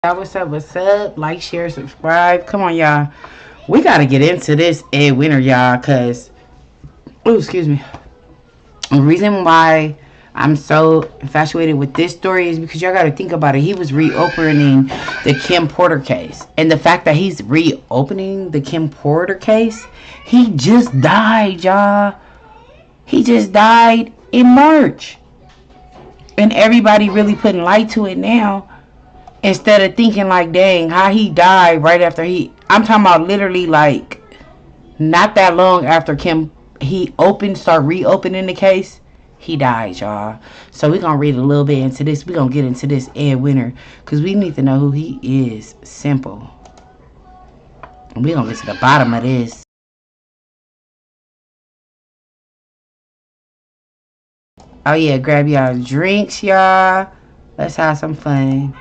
Y'all, what's up? What's up? Like, share, subscribe. Come on, y'all. We got to get into this Ed Winter, y'all, because, oh, excuse me. The reason why I'm so infatuated with this story is because y'all got to think about it. He was reopening the Kim Porter case. And the fact that he's reopening the Kim Porter case, he just died, y'all. He just died in March. And everybody really putting light to it now. Instead of thinking like, dang, how he died right after I'm talking about literally like not that long after Kim start reopening the case, he died, y'all. So we're gonna read a little bit into this. We're gonna get into this Ed Winter because we need to know who he is. Simple. And we're gonna get to the bottom of this. Oh yeah, grab y'all drinks, y'all. Let's have some fun.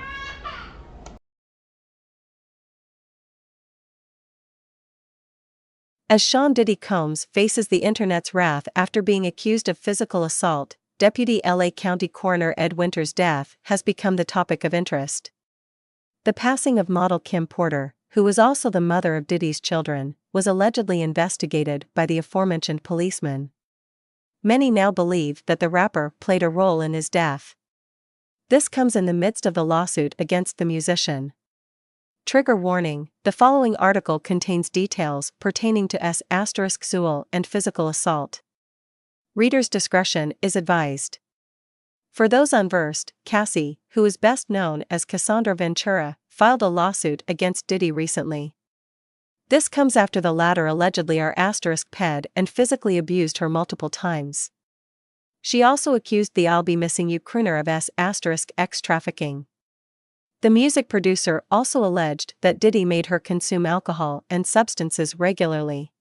As Sean Diddy Combs faces the internet's wrath after being accused of physical assault, Deputy LA County Coroner Ed Winter's death has become the topic of interest. The passing of model Kim Porter, who was also the mother of Diddy's children, was allegedly investigated by the aforementioned policeman. Many now believe that the rapper played a role in his death. This comes in the midst of the lawsuit against the musician. Trigger warning: the following article contains details pertaining to S***Sewell and physical assault. Reader's discretion is advised. For those unversed, Cassie, who is best known as Cassandra Ventura, filed a lawsuit against Diddy recently. This comes after the latter allegedly R***ped and physically abused her multiple times. She also accused the I'll Be Missing You crooner of S***X trafficking. The music producer also alleged that Diddy made her consume alcohol and substances regularly.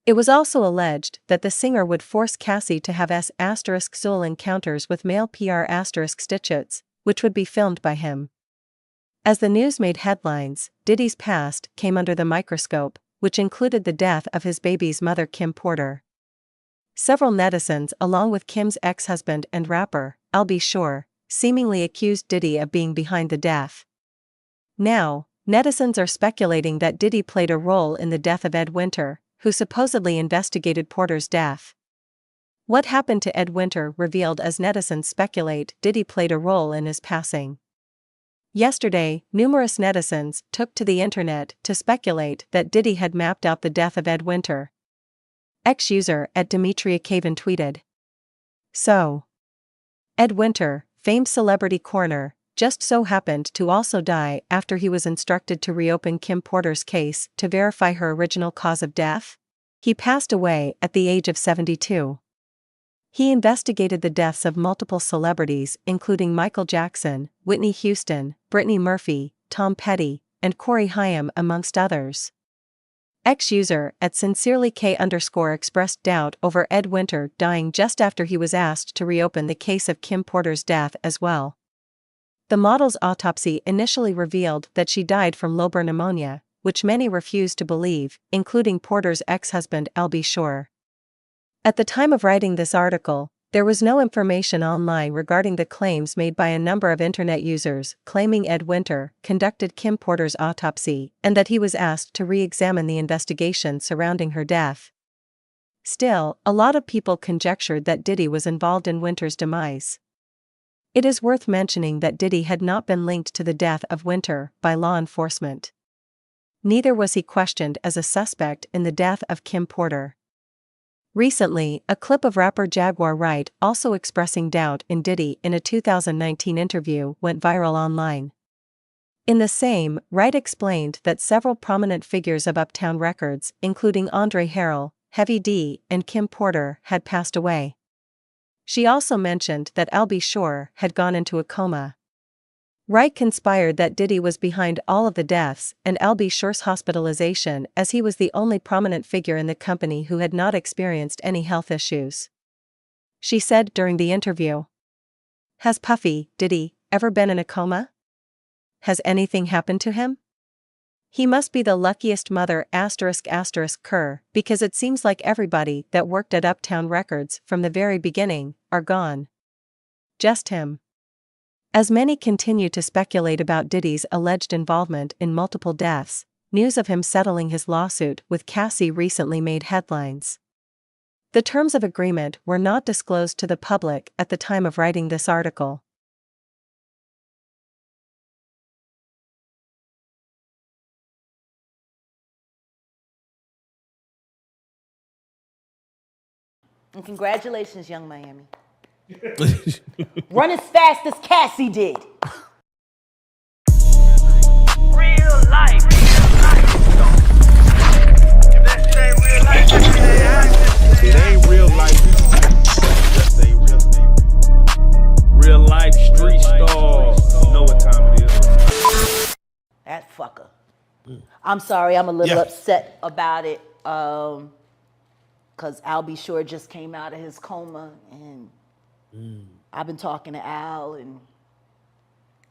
It was also alleged that the singer would force Cassie to have S***Sewell encounters with male PR**stitchets, which would be filmed by him. As the news made headlines, Diddy's past came under the microscope, which included the death of his baby's mother Kim Porter. Several netizens, along with Kim's ex-husband and rapper, I'll Be Sure, seemingly accused Diddy of being behind the death. Now, netizens are speculating that Diddy played a role in the death of Ed Winter, who supposedly investigated Porter's death. What happened to Ed Winter revealed as netizens speculate Diddy played a role in his passing. Yesterday, numerous netizens took to the internet to speculate that Diddy had mapped out the death of Ed Winter. Ex-user @DemetriaCaven tweeted, "So, Ed Winter, famed celebrity coroner, just so happened to also die after he was instructed to reopen Kim Porter's case to verify her original cause of death? He passed away at the age of 72. He investigated the deaths of multiple celebrities including Michael Jackson, Whitney Houston, Brittany Murphy, Tom Petty, and Corey Haim amongst others." Ex-user @sincerelyk_ expressed doubt over Ed Winter dying just after he was asked to reopen the case of Kim Porter's death as well. The model's autopsy initially revealed that she died from lobar pneumonia, which many refused to believe, including Porter's ex-husband I'll Be Sure. At the time of writing this article, there was no information online regarding the claims made by a number of internet users claiming Ed Winter conducted Kim Porter's autopsy and that he was asked to re-examine the investigation surrounding her death. Still, a lot of people conjectured that Diddy was involved in Winter's demise. It is worth mentioning that Diddy had not been linked to the death of Winter by law enforcement. Neither was he questioned as a suspect in the death of Kim Porter. Recently, a clip of rapper Jaguar Wright also expressing doubt in Diddy in a 2019 interview went viral online. In the same, Wright explained that several prominent figures of Uptown Records, including Andre Harrell, Heavy D, and Kim Porter, had passed away. She also mentioned that I'll Be Sure had gone into a coma. Wright conspired that Diddy was behind all of the deaths and I'll Be Sure's hospitalization as he was the only prominent figure in the company who had not experienced any health issues. She said during the interview, "Has Puffy, Diddy, ever been in a coma? Has anything happened to him? He must be the luckiest mother *****, because it seems like everybody that worked at Uptown Records from the very beginning are gone. Just him." As many continue to speculate about Diddy's alleged involvement in multiple deaths, news of him settling his lawsuit with Cassie recently made headlines. The terms of agreement were not disclosed to the public at the time of writing this article. And congratulations, Young Miami. Run as fast as Cassie did. Real life. If that shit ain't real life, it ain't real life. Just ain't real. Real life street stars. You know what time it is. That fucker. I'm sorry, I'm a little upset about it. Because Al B. Sure just came out of his coma, and I've been talking to Al, and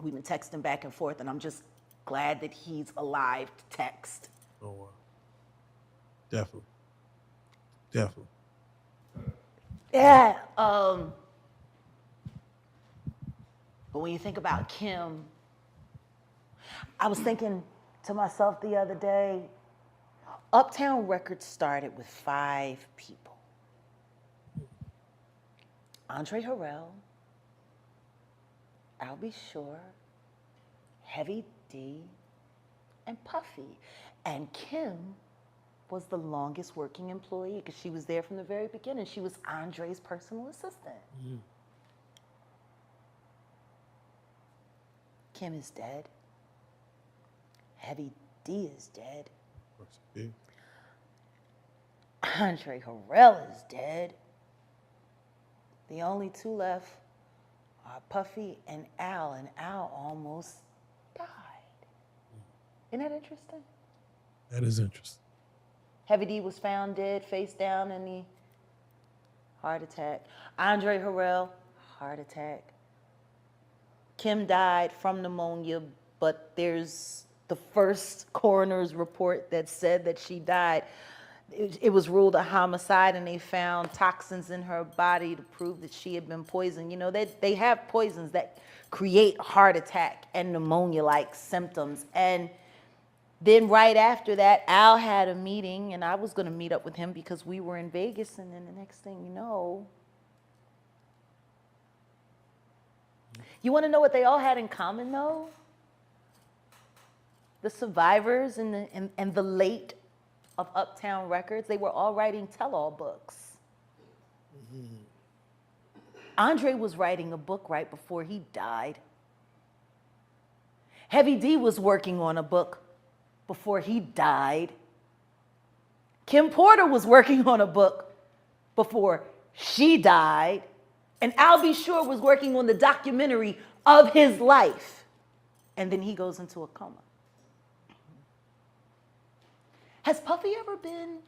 we've been texting back and forth, and I'm just glad that he's alive to text. Oh, wow. Definitely. Definitely. Yeah. But when you think about Kim, I was thinking to myself the other day, Uptown Records started with 5 people. Andre Harrell, Al B. Sure, Heavy D, and Puffy. And Kim was the longest working employee because she was there from the very beginning. She was Andre's personal assistant. Kim is dead. Heavy D is dead. Andre Harrell is dead. The only 2 left are Puffy and Al almost died. Isn't that interesting? That is interesting. Heavy D was found dead, face down in the heart attack. Andre Harrell, heart attack. Kim died from pneumonia, but there's the first coroner's report that said that she died. It was ruled a homicide, and they found toxins in her body to prove that she had been poisoned. You know, they have poisons that create heart attack and pneumonia-like symptoms. And then right after that, Al had a meeting, and I was going to meet up with him because we were in Vegas, and then the next thing you know, you want to know what they all had in common, though? The survivors and the late of Uptown Records, they were all writing tell-all books. Andre was writing a book right before he died. Heavy D was working on a book before he died. Kim Porter was working on a book before she died. And Al B. Sure was working on the documentary of his life. And then he goes into a coma. Has Puffy ever been?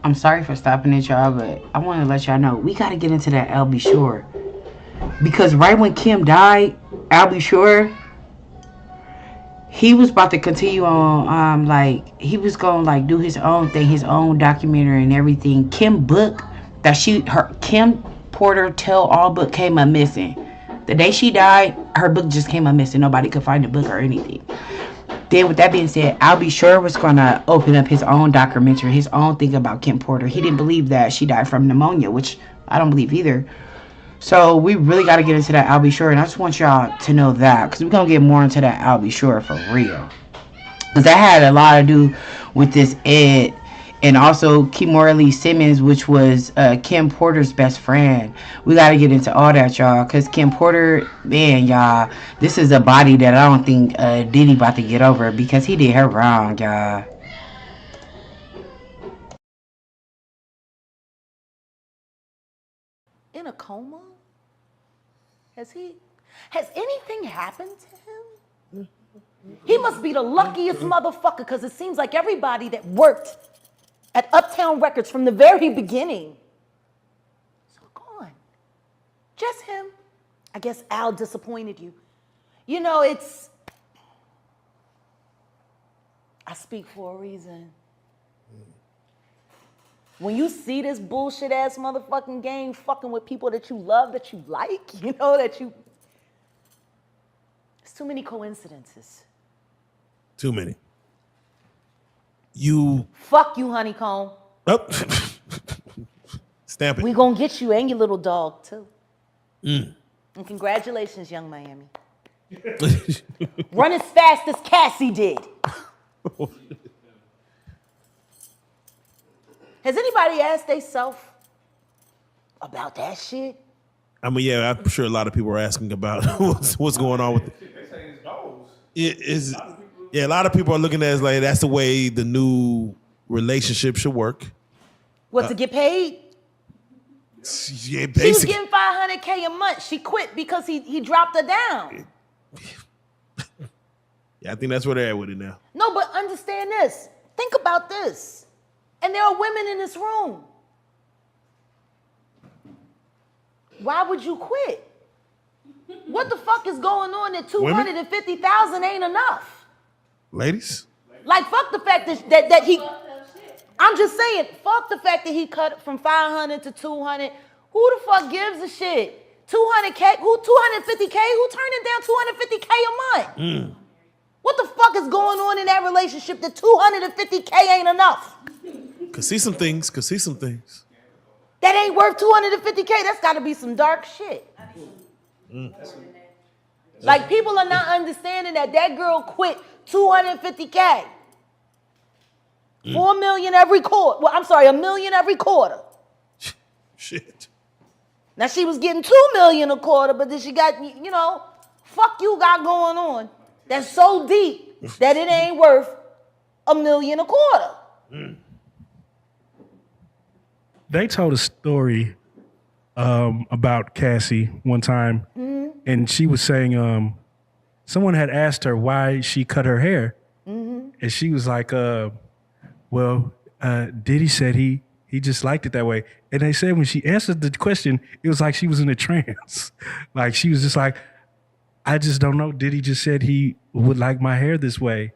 I'm sorry for stopping at y'all, but I want to let y'all know we got to get into that Al B. Sure. Because right when Kim died, Al B. Sure, he was about to continue on, he was going to do his own thing, his own documentary and everything. Kim book that Kim Porter tell-all book came up missing. The day she died, her book just came up missing. Nobody could find the book or anything. Then with that being said, Al B. Sure was going to open up his own documentary, his own thing about Kim Porter. He didn't believe that she died from pneumonia, which I don't believe either. So we really got to get into that Al B. Sure, and I just want y'all to know that, because we're going to get more into that Al B. Sure for real. Because that had a lot to do with this Ed, and also Kimora Lee Simmons, which was Kim Porter's best friend. We got to get into all that, y'all, because Kim Porter, man, y'all, this is a body that I don't think Diddy about to get over, because he did her wrong, y'all. In a coma? Has anything happened to him? He must be the luckiest motherfucker, because it seems like everybody that worked at Uptown Records from the very beginning is gone. Just him. I guess Al disappointed you. You know, I speak for a reason. When you see this bullshit ass motherfucking game fucking with people that you love, that you like, you know, it's too many coincidences. Too many. Fuck you, honeycomb. Oh. Stamp it. We gonna get you and your little dog too. And congratulations, young Miami. Run as fast as Cassie did. Has anybody asked theyself about that shit? I mean, yeah, I'm sure a lot of people are asking about what's going on with it. Yeah, a lot of people are looking at it as like that's the way the new relationship should work. What, to get paid? Yeah, basically. She was getting $500K a month. She quit because he dropped her down. Yeah, I think that's where they're at with it now. No, but understand this. Think about this. And there are women in this room. Why would you quit? What the fuck is going on that $250,000 ain't enough? Ladies? Like, fuck the fact that he... I'm just saying, fuck the fact that he cut from 500 to 200. Who the fuck gives a shit? 200K? Who 250K? Who turning down 250K a month? What the fuck is going on in that relationship that 250K ain't enough? Could see some things. That ain't worth 250K. That's gotta be some dark shit. Like, people are not understanding that girl quit 250K. 4 million every quarter. Well, I'm sorry, $1 million every quarter. Shit. Now, she was getting $2 million a quarter, but then she got, you know, fuck you got going on. That's so deep that it ain't worth $1 million a quarter. They told a story about Cassie one time, and she was saying someone had asked her why she cut her hair, and she was like, well, Diddy said he just liked it that way. And they said when she answered the question, it was like she was in a trance. Like, she was just like, I just don't know. Diddy just said he would like my hair this way.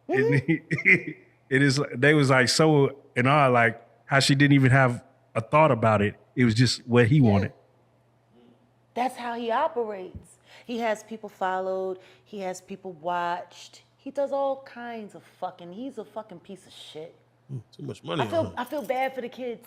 And they was like so in awe, like how she didn't even have a thought about it. It was just what he wanted. That's how he operates. He has people followed. He has people watched. He does all kinds of fucking, he's a fucking piece of shit. Too much money. I feel bad for the kids.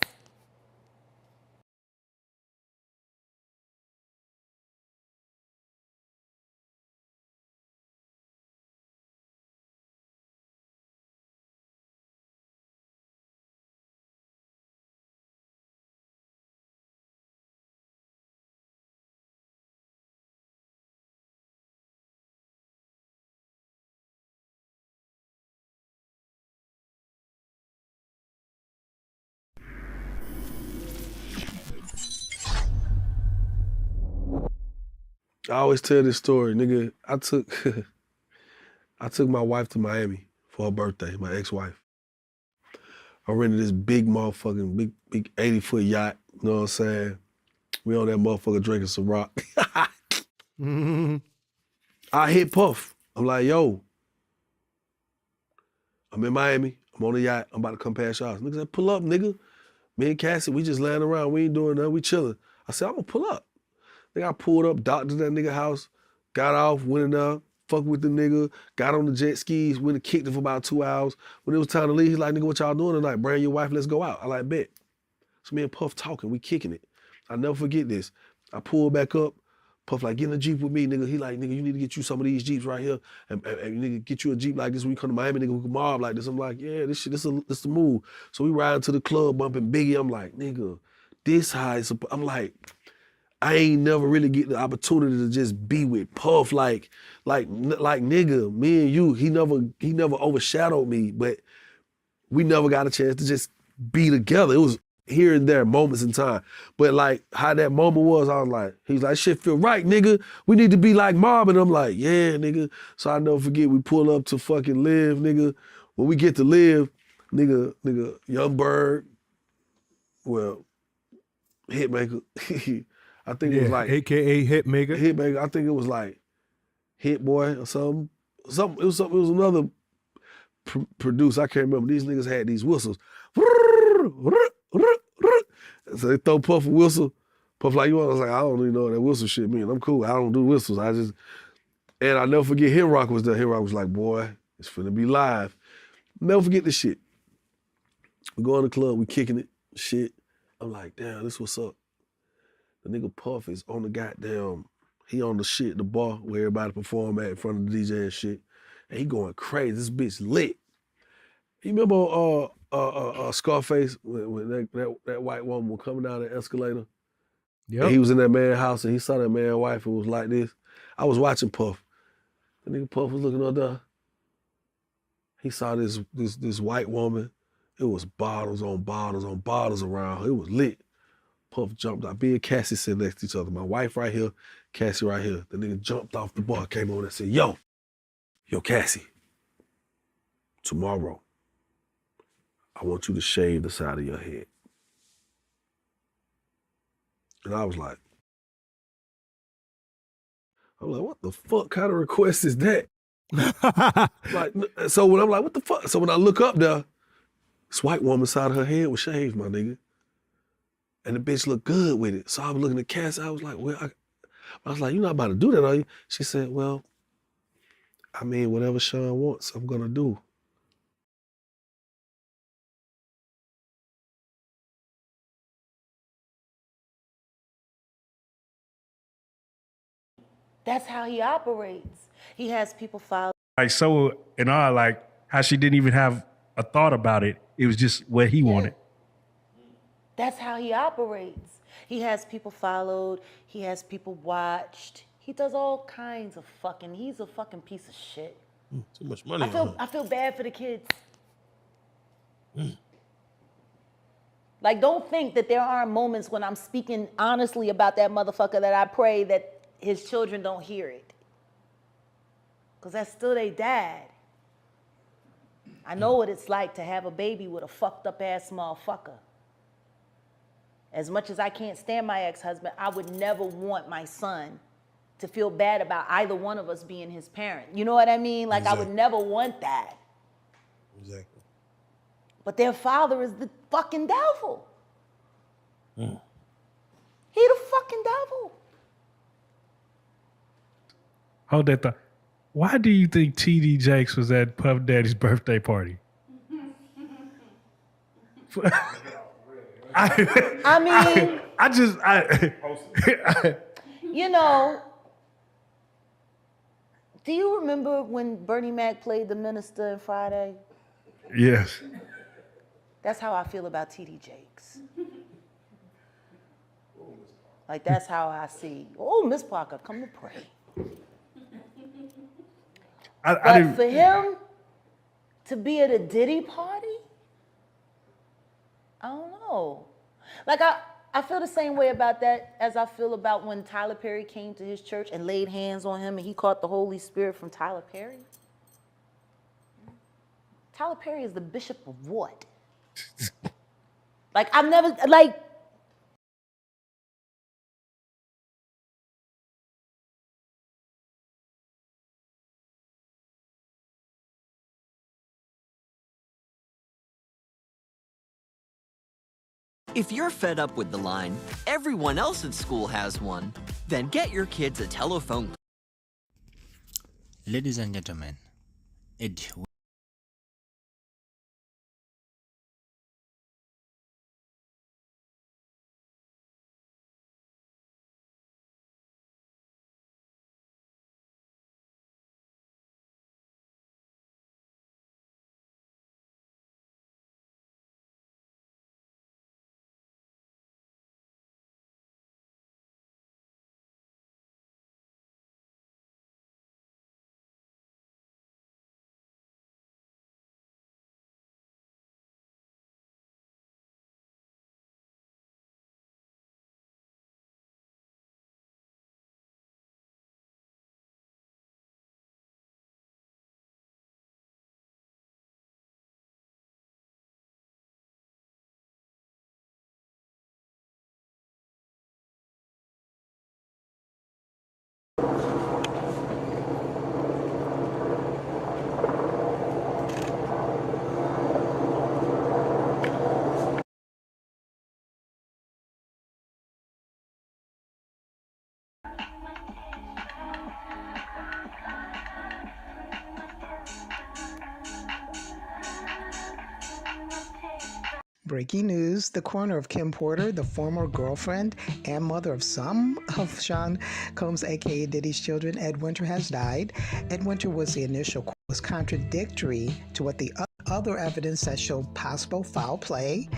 I always tell this story, nigga. I took my wife to Miami for her birthday, my ex-wife. I rented this big motherfucking, big 80-foot yacht, you know what I'm saying? We on that motherfucker drinking some rock. I hit Puff. I'm like, yo, I'm in Miami. I'm on the yacht. I'm about to come past y'all. Nigga said, pull up, nigga. Me and Cassie, we just laying around. We ain't doing nothing. We chilling. I said, I'm gonna pull up. Nigga, I pulled up, docked to that nigga house, got off, went in there, fucked with the nigga, got on the jet skis, went and kicked it for about 2 hours. When it was time to leave, he's like, nigga, what y'all doing tonight? Bring your wife, let's go out. I like, bet. So me and Puff talking, we kicking it. I'll never forget this. I pulled back up, Puff like, get in the Jeep with me, nigga. He like, nigga, you need to get you some of these Jeeps right here. And nigga, get you a Jeep like this when you come to Miami, nigga, we can mob like this. I'm like, yeah, this the move. So we riding to the club, bumping Biggie. I'm like, nigga, this high. I'm like, I ain't never really get the opportunity to just be with Puff like nigga, me and you, he never overshadowed me, but we never got a chance to just be together. It was here and there, moments in time. But like how that moment was, I was like, he was like, shit feel right, nigga. We need to be like Mob. And I'm like, yeah, nigga. So I never forget, we pull up to fucking Live, nigga. When we get to Live, nigga, Young Bird, well, Hitmaker. I think it was like AKA Hitmaker. Hitmaker. I think it was like Hit Boy or something. It was producer. I can't remember. These niggas had these whistles. So they throw Puff a whistle. Puff like, you want? I was like, I don't even know what that whistle shit mean. I'm cool. I don't do whistles. And I'll never forget Hit Rock was there. Hit Rock was like, boy, it's finna be live. Never forget this shit. We go in the club, we kicking it, shit. I'm like, damn, this what's up. The nigga Puff is on the goddamn, he on the shit, the bar where everybody perform at in front of the DJ and shit. And he going crazy. This bitch lit. You remember Scarface when that white woman was coming down the escalator? Yep. And he was in that man's house and he saw that man's wife and was like this. I was watching Puff. The nigga Puff was looking up there. He saw this white woman. It was bottles on bottles on bottles around. It was lit. Puff jumped out. Me and Cassie sitting next to each other. My wife right here, Cassie right here. The nigga jumped off the bar, came over and said, yo, Cassie, tomorrow, I want you to shave the side of your head. And I was like, what the fuck kind of request is that? Like, so when I'm like, what the fuck? So when I look up there, this white woman's side of her head was shaved, my nigga. And the bitch looked good with it. So I was looking at Cassie, I was like, well, I was like, you're not about to do that, are you? She said, well, I mean, whatever Sean wants, I'm gonna do. That's how he operates. He has people follow. Like so in all, like how she didn't even have a thought about it. It was just what he wanted. That's how he operates. He has people followed. He has people watched. He does all kinds of fucking, he's a fucking piece of shit. Too much money. I feel bad for the kids. Like, don't think that there aren't moments when I'm speaking honestly about that motherfucker that I pray that his children don't hear it. Because that's still their dad. I know what it's like to have a baby with a fucked up ass motherfucker. As much as I can't stand my ex-husband, I would never want my son to feel bad about either one of us being his parent. You know what I mean? Like, exactly. I would never want that. Exactly. But their father is the fucking devil. He the fucking devil. Hold that thought. Why do you think T.D. Jakes was at Puff Daddy's birthday party? I mean, you know, do you remember when Bernie Mac played the minister in Friday? Yes. That's how I feel about T.D. Jakes. Like, that's how I see. Oh, Miss Parker, come to pray. But for him to be at a Diddy party, I don't know. Like, I feel the same way about that as I feel about when Tyler Perry came to his church and laid hands on him and he caught the Holy Spirit from Tyler Perry. Tyler Perry is the bishop of what? Like, I've never, like, if you're fed up with the line, everyone else at school has one, then get your kids a telephone. Ladies and gentlemen, Ed Breaking news, the coroner of Kim Porter, the former girlfriend and mother of some of Sean Combs, aka Diddy's children, Ed Winter, has died. Ed Winter was the initial was contradictory to what the other evidence that showed possible foul play,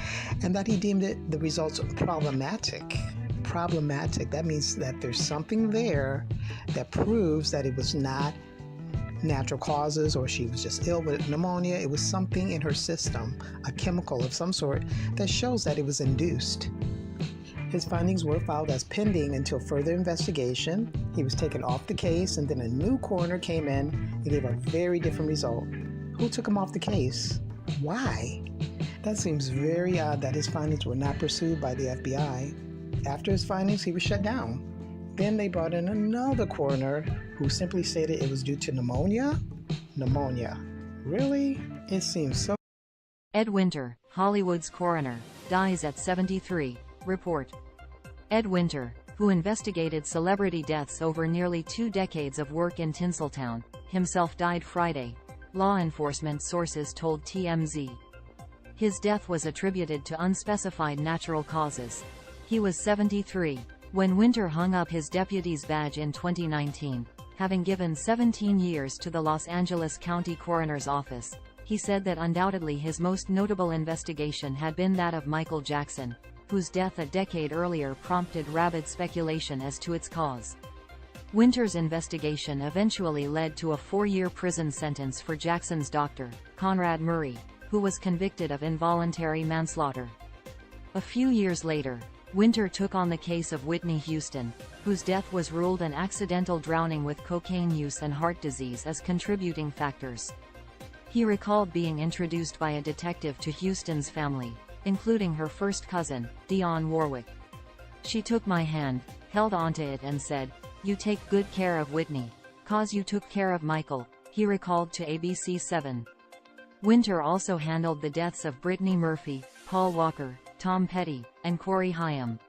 and that he deemed the results problematic. Problematic, that means that there's something there that proves that it was not natural causes or she was just ill with pneumonia. It was something in her system, a chemical of some sort, that shows that it was induced. His findings were filed as pending until further investigation. He was taken off the case, and then a new coroner came in and gave a very different result. Who took him off the case? Why? That seems very odd that his findings were not pursued by the FBI. After his findings, he was shut down. Then they brought in another coroner who simply stated it was due to pneumonia? Pneumonia. Really? It seems so. Ed Winter, Hollywood's coroner, dies at 73. Report. Ed Winter, who investigated celebrity deaths over nearly 2 decades of work in Tinseltown, himself died Friday, law enforcement sources told TMZ. His death was attributed to unspecified natural causes. He was 73 when Winter hung up his deputy's badge in 2019, having given 17 years to the Los Angeles County Coroner's Office. He said that undoubtedly his most notable investigation had been that of Michael Jackson, whose death a decade earlier prompted rabid speculation as to its cause. Winter's investigation eventually led to a 4-year prison sentence for Jackson's doctor, Conrad Murray, who was convicted of involuntary manslaughter. A few years later, Winter took on the case of Whitney Houston, whose death was ruled an accidental drowning with cocaine use and heart disease as contributing factors. He recalled being introduced by a detective to Houston's family, including her first cousin, Dionne Warwick. She took my hand, held onto it and said, "You take good care of Whitney, 'cause you took care of Michael," he recalled to ABC7. Winter also handled the deaths of Brittany Murphy, Paul Walker, Tom Petty, and Corey Haim.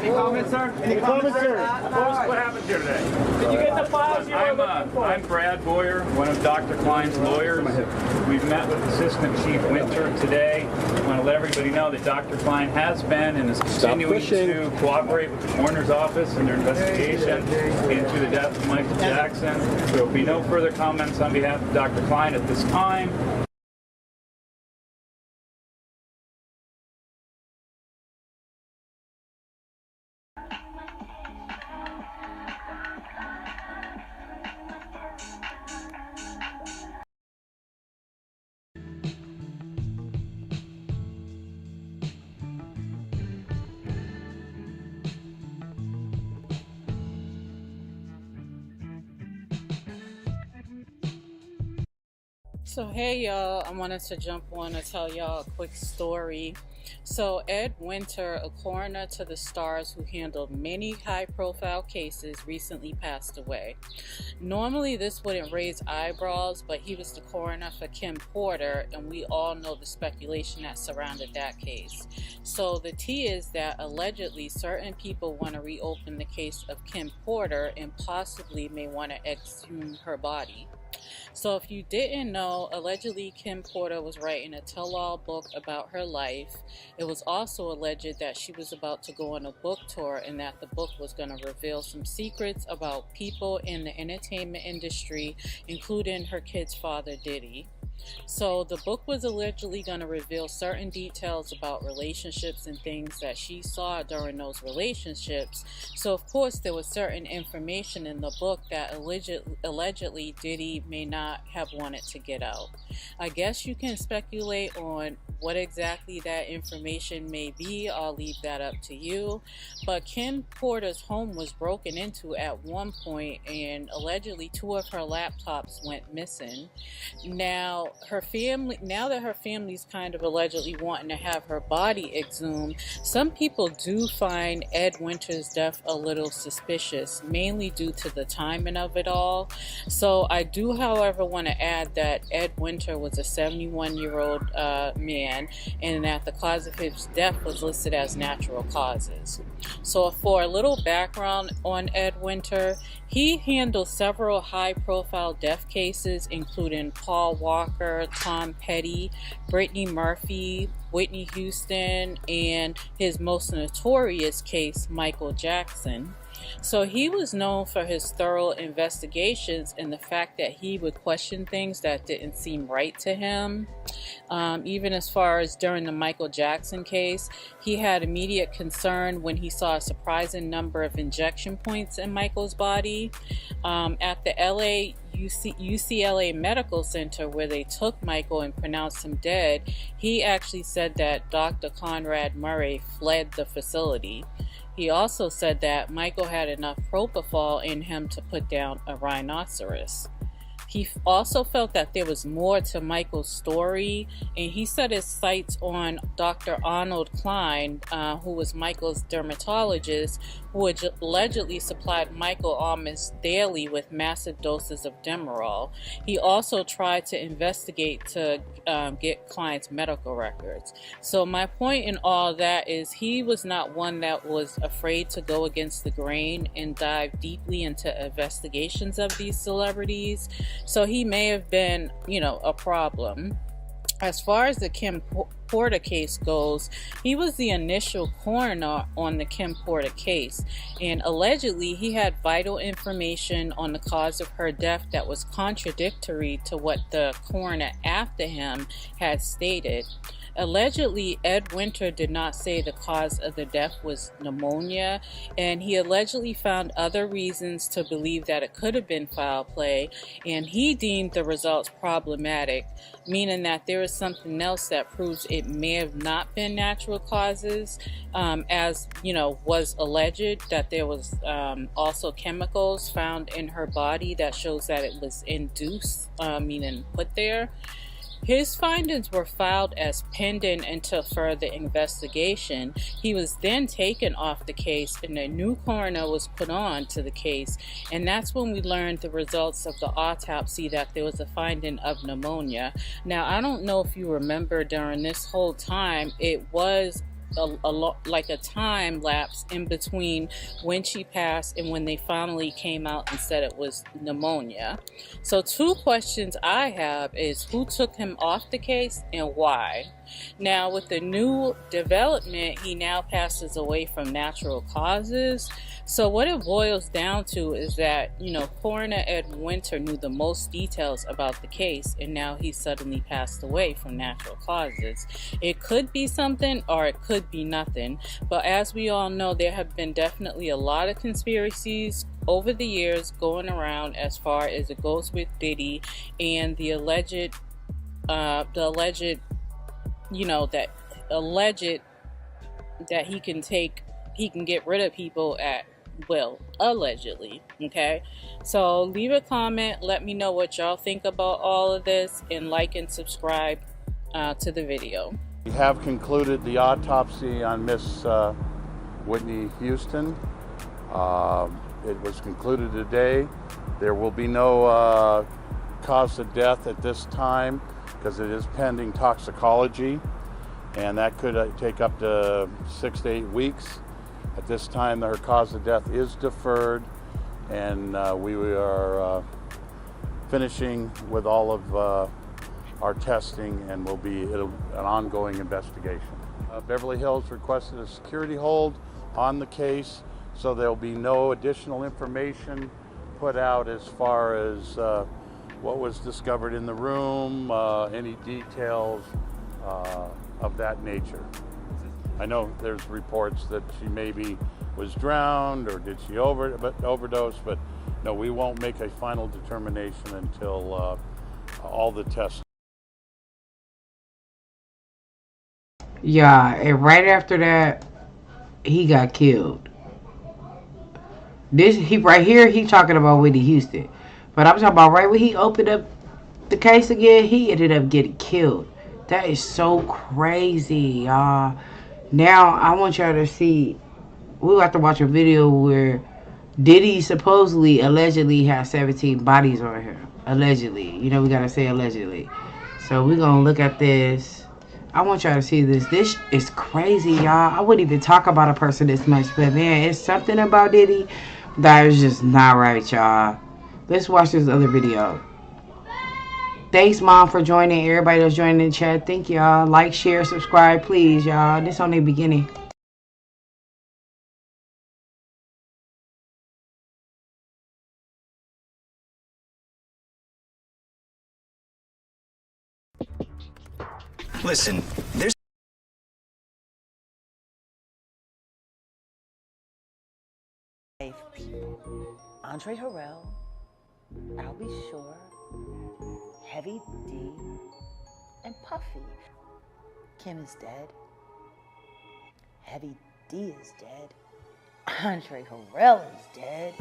Any comments, sir? Any comments, sir? What happened here today? Did you get the files you were looking for? I'm Brad Boyer, one of Dr. Klein's lawyers. We've met with Assistant Chief Winter today. I want to let everybody know that Dr. Klein has been and is continuing to cooperate with the coroner's office in their investigation into the death of Michael Jackson. There will be no further comments on behalf of Dr. Klein at this time. So hey y'all, I wanted to jump on and tell y'all a quick story. So Ed Winter, a coroner to the stars who handled many high-profile cases, recently passed away. Normally this wouldn't raise eyebrows, but he was the coroner for Kim Porter, and we all know the speculation that surrounded that case. So the tea is that allegedly certain people want to reopen the case of Kim Porter and possibly may want to exhume her body. So if you didn't know, allegedly Kim Porter was writing a tell-all book about her life. It was also alleged that she was about to go on a book tour and that the book was going to reveal some secrets about people in the entertainment industry, including her kid's father, Diddy. So the book was allegedly going to reveal certain details about relationships and things that she saw during those relationships. So of course there was certain information in the book that allegedly Diddy may not have wanted to get out. I guess you can speculate on what exactly that information may be. I'll leave that up to you. But Kim Porter's home was broken into at one point, and allegedly 2 of her laptops went missing. Now that her family's kind of allegedly wanting to have her body exhumed, some people do find Ed Winter's death a little suspicious, mainly due to the timing of it all. So I do, however, want to add that Ed Winter was a 71-year-old man, and that the cause of his death was listed as natural causes. So for a little background on Ed Winter, he handled several high-profile death cases, including Paul Walker, Tom Petty, Brittany Murphy, Whitney Houston, and his most notorious case, Michael Jackson. So he was known for his thorough investigations and the fact that he would question things that didn't seem right to him. Even as far as during the Michael Jackson case, he had immediate concern when he saw a surprising number of injection points in Michael's body. At the UCLA Medical Center, where they took Michael and pronounced him dead, he actually said that Dr. Conrad Murray fled the facility. He also said that Michael had enough propofol in him to put down a rhinoceros. He also felt that there was more to Michael's story, and he set his sights on Dr. Arnold Klein, who was Michael's dermatologist, who allegedly supplied Michael almost daily with massive doses of Demerol. He also tried to investigate to get clients' medical records. So my point in all that is he was not one that was afraid to go against the grain and dive deeply into investigations of these celebrities. So he may have been, a problem. As far as the Kim Porter case goes, he was the initial coroner on the Kim Porter case, and allegedly he had vital information on the cause of her death that was contradictory to what the coroner after him had stated. Allegedly, Ed Winter did not say the cause of the death was pneumonia, and he allegedly found other reasons to believe that it could have been foul play, and he deemed the results problematic, meaning that there is something else that proves it may have not been natural causes, as was alleged that there was also chemicals found in her body that shows that it was induced, meaning put there. His findings were filed as pending until further investigation. He was then taken off the case and a new coroner was put on to the case, and that's when we learned the results of the autopsy that there was a finding of pneumonia. Now, I don't know if you remember during this whole time, it was like a time lapse in between when she passed and when they finally came out and said it was pneumonia. So 2 questions I have is who took him off the case and why? Now, with the new development, he now passes away from natural causes. So what it boils down to is that, Coroner Ed Winter knew the most details about the case, and now he suddenly passed away from natural causes. It could be something or it could be nothing. But as we all know, there have been definitely a lot of conspiracies over the years going around as far as it goes with Diddy and the alleged that he can get rid of people at will, allegedly. Okay, so leave a comment, let me know what y'all think about all of this, and like and subscribe to the video. We have concluded the autopsy on Miss Whitney Houston. It was concluded today. There will be no cause of death at this time because it is pending toxicology, and that could take up to 6 to 8 weeks. At this time, her cause of death is deferred, and we are finishing with all of our testing, and will be an ongoing investigation. Beverly Hills requested a security hold on the case, so there'll be no additional information put out as far as what was discovered in the room, any details of that nature. I know there's reports that she maybe was drowned or did she overdose, but no, we won't make a final determination until all the tests. Yeah, and right after that, he got killed. He right here, he talking about Whitney Houston. But I'm talking about right when he opened up the case again, he ended up getting killed. That is so crazy, y'all. Now, I want y'all to see, we'll have to watch a video where Diddy supposedly, allegedly has 17 bodies on him. Allegedly. You know, we gotta say allegedly. So we're gonna look at this. I want y'all to see this. This is crazy, y'all. I wouldn't even talk about a person this much, but man, it's something about Diddy that is just not right, y'all. Let's watch this other video. Thanks, Mom, for joining. Everybody that's joining the chat, thank y'all. Like, share, subscribe, please, y'all. This on the beginning. Listen, there's Andre Harrell, I'll Be Sure, Heavy D, and Puffy. Kim is dead. Heavy D is dead. Andre Harrell is dead.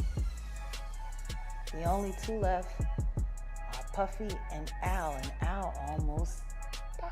The only two left are Puffy and Al almost died.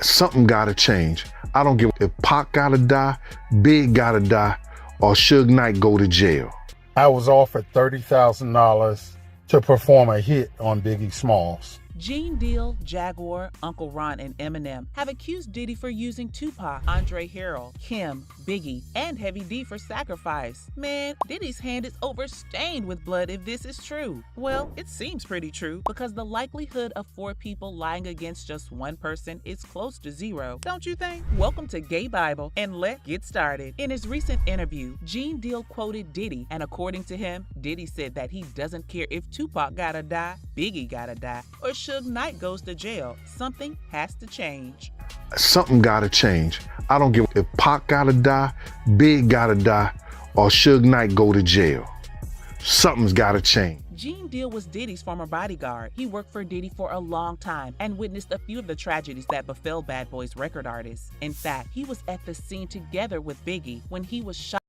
Something gotta change. I don't give if Pac gotta die, Big gotta die, or Suge Knight go to jail. I was offered $30,000 to perform a hit on Biggie Smalls. Gene Deal, Jaguar, Uncle Ron, and Eminem have accused Diddy for using Tupac, Andre Harrell, Kim, Biggie, and Heavy D for Sacrifice. Man, Diddy's hand is overstained with blood if this is true. Well, it seems pretty true because the likelihood of 4 people lying against just one person is close to 0, don't you think? Welcome to Gay Bible, and let's get started. In his recent interview, Gene Deal quoted Diddy, and according to him, Diddy said that he doesn't care if Tupac gotta die, Biggie gotta die, or Suge Knight goes to jail. Something has to change. Something gotta change. I don't give if Pac gotta die, Big gotta die, or Suge Knight go to jail. Something's gotta change. Gene Deal was Diddy's former bodyguard. He worked for Diddy for a long time and witnessed a few of the tragedies that befell Bad Boy's record artists. In fact, he was at the scene together with Biggie when he was shot.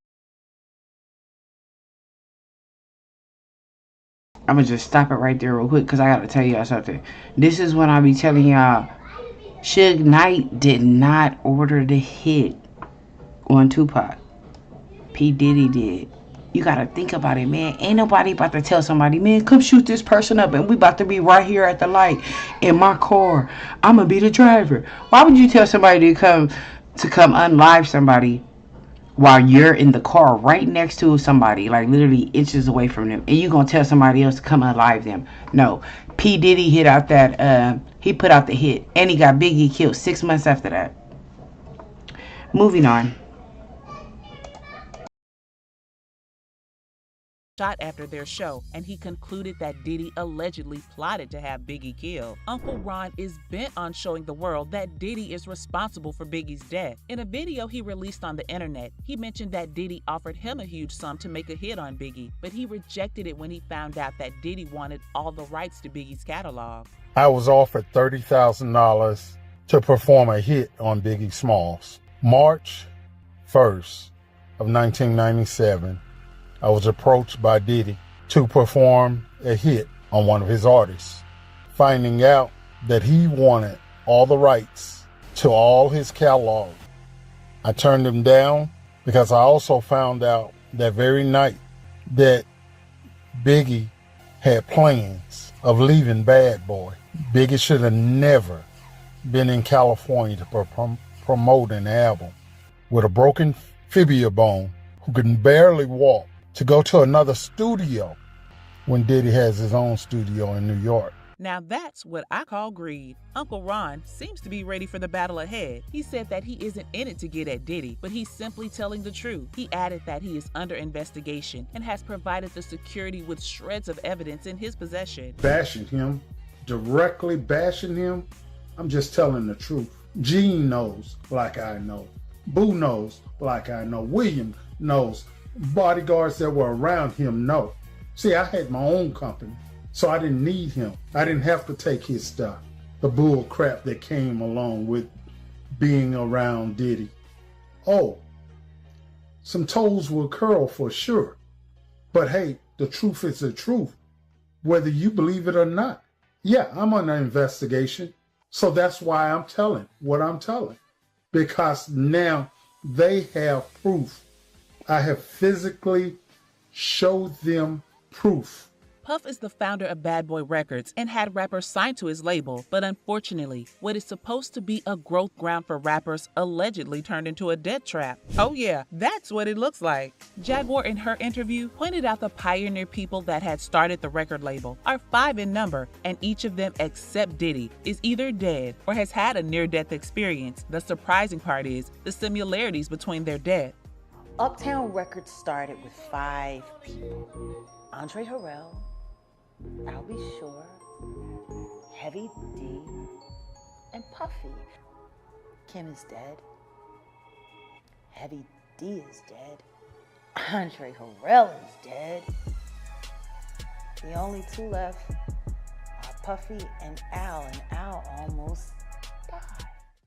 I'm gonna just stop it right there real quick because I gotta tell y'all something. This is when I be telling y'all, Suge Knight did not order the hit on Tupac. P. Diddy did. You gotta think about it, man. Ain't nobody about to tell somebody, man, come shoot this person up and we about to be right here at the light in my car. I'm gonna be the driver. Why would you tell somebody to come unlive somebody while you're in the car right next to somebody, like literally inches away from them, and you gonna tell somebody else to come unlive them? No. P. Diddy hit out that, he put out the hit, and he got Biggie killed 6 months after that. Moving on. Shot after their show, and he concluded that Diddy allegedly plotted to have Biggie killed. Uncle Ron is bent on showing the world that Diddy is responsible for Biggie's death. In a video he released on the internet, he mentioned that Diddy offered him a huge sum to make a hit on Biggie, but he rejected it when he found out that Diddy wanted all the rights to Biggie's catalog. I was offered $30,000 to perform a hit on Biggie Smalls. March 1st of 1997, I was approached by Diddy to perform a hit on one of his artists. Finding out that he wanted all the rights to all his catalog, I turned him down because I also found out that very night that Biggie had plans of leaving Bad Boy. Biggie should have never been in California to promote an album with a broken fibula bone who can barely walk, to go to another studio when Diddy has his own studio in New York. Now that's what I call greed. Uncle Ron seems to be ready for the battle ahead. He said that he isn't in it to get at Diddy, but he's simply telling the truth. He added that he is under investigation and has provided the security with shreds of evidence in his possession. Bashing him, directly bashing him, I'm just telling the truth. Gene knows like I know. Boo knows like I know. William knows. Bodyguards that were around him know. See, I had my own company, so I didn't need him. I didn't have to take his stuff. The bull crap that came along with being around Diddy. Oh, some toes will curl for sure. But hey, the truth is the truth, whether you believe it or not. Yeah, I'm under investigation, so that's why I'm telling what I'm telling. Because now they have proof. I have physically showed them proof. Puff is the founder of Bad Boy Records and had rappers signed to his label, but unfortunately, what is supposed to be a growth ground for rappers allegedly turned into a death trap. Oh yeah, that's what it looks like. Jaguar in her interview pointed out the pioneer people that had started the record label are 5 in number, and each of them except Diddy is either dead or has had a near-death experience. The surprising part is the similarities between their death. Uptown Records started with 5 people. Andre Harrell, I'll Be Sure, Heavy D, and Puffy. Kim is dead. Heavy D is dead. Andre Harrell is dead. The only 2 left are Puffy and Al almost died.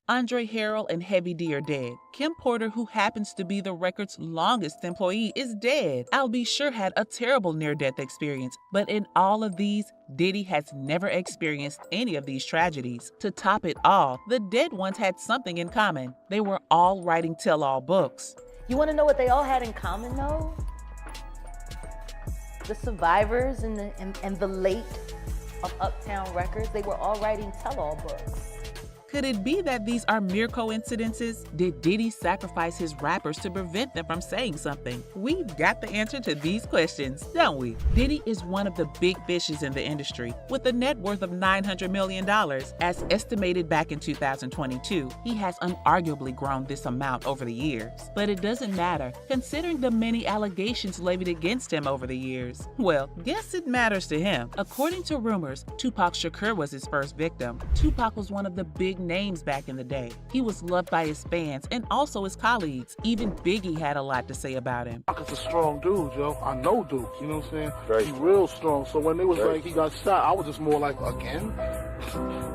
Andre Harrell and Heavy D are dead. Kim Porter, who happens to be the record's longest employee, is dead. I'll Be Sure had a terrible near-death experience, but in all of these, Diddy has never experienced any of these tragedies. To top it all, the dead ones had something in common. They were all writing tell-all books. You want to know what they all had in common, though? The survivors and the late of Uptown Records, they were all writing tell-all books. Could it be that these are mere coincidences? Did Diddy sacrifice his rappers to prevent them from saying something? We've got the answer to these questions, don't we? Diddy is one of the big fishes in the industry, with a net worth of $900 million. As estimated back in 2022, he has unarguably grown this amount over the years. But it doesn't matter, considering the many allegations levied against him over the years. Well, guess it matters to him. According to rumors, Tupac Shakur was his first victim. Tupac was one of the big names back in the day. He was loved by his fans and also his colleagues. Even Biggie had a lot to say about him. Tupac is a strong dude, yo. I know Duke, you know what I'm saying? Right. He's real strong. So when they was like he got shot, I was just more like, again?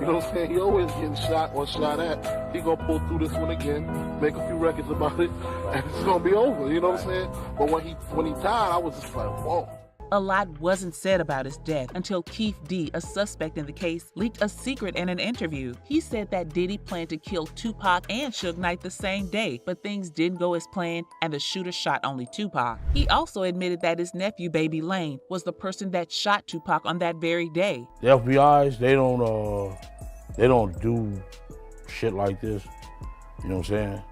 You know what I'm saying? He always getting shot or shot at. He gonna pull through this one again, make a few records about it, and it's gonna be over, you know what I'm saying? But when he died, I was just like, whoa. A lot wasn't said about his death until Keith D, a suspect in the case, leaked a secret in an interview. He said that Diddy planned to kill Tupac and Suge Knight the same day, but things didn't go as planned and the shooter shot only Tupac. He also admitted that his nephew, Baby Lane, was the person that shot Tupac on that very day. The FBI's, they don't do shit like this, you know what I'm saying?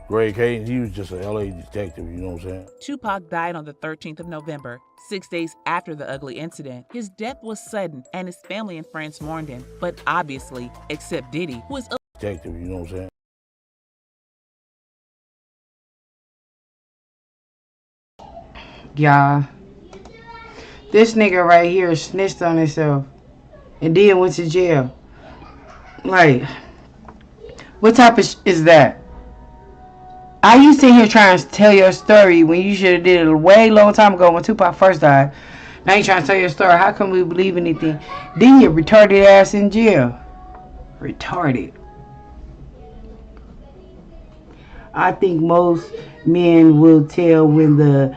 Greg Hayden, he was just an LA detective, you know what I'm saying? Tupac died on the 13th of November, 6 days after the ugly incident. His death was sudden and his family and friends mourned him, but obviously, except Diddy, who is a detective, you know what I'm saying? Y'all, this nigga right here snitched on himself and then went to jail. Like, what type of is that? Are you sitting here trying to tell your story when you should have did it a way long time ago when Tupac first died? Now you trying to tell your story. How can we believe anything? Then you retarded ass in jail. Retarded. I think most men will tell when the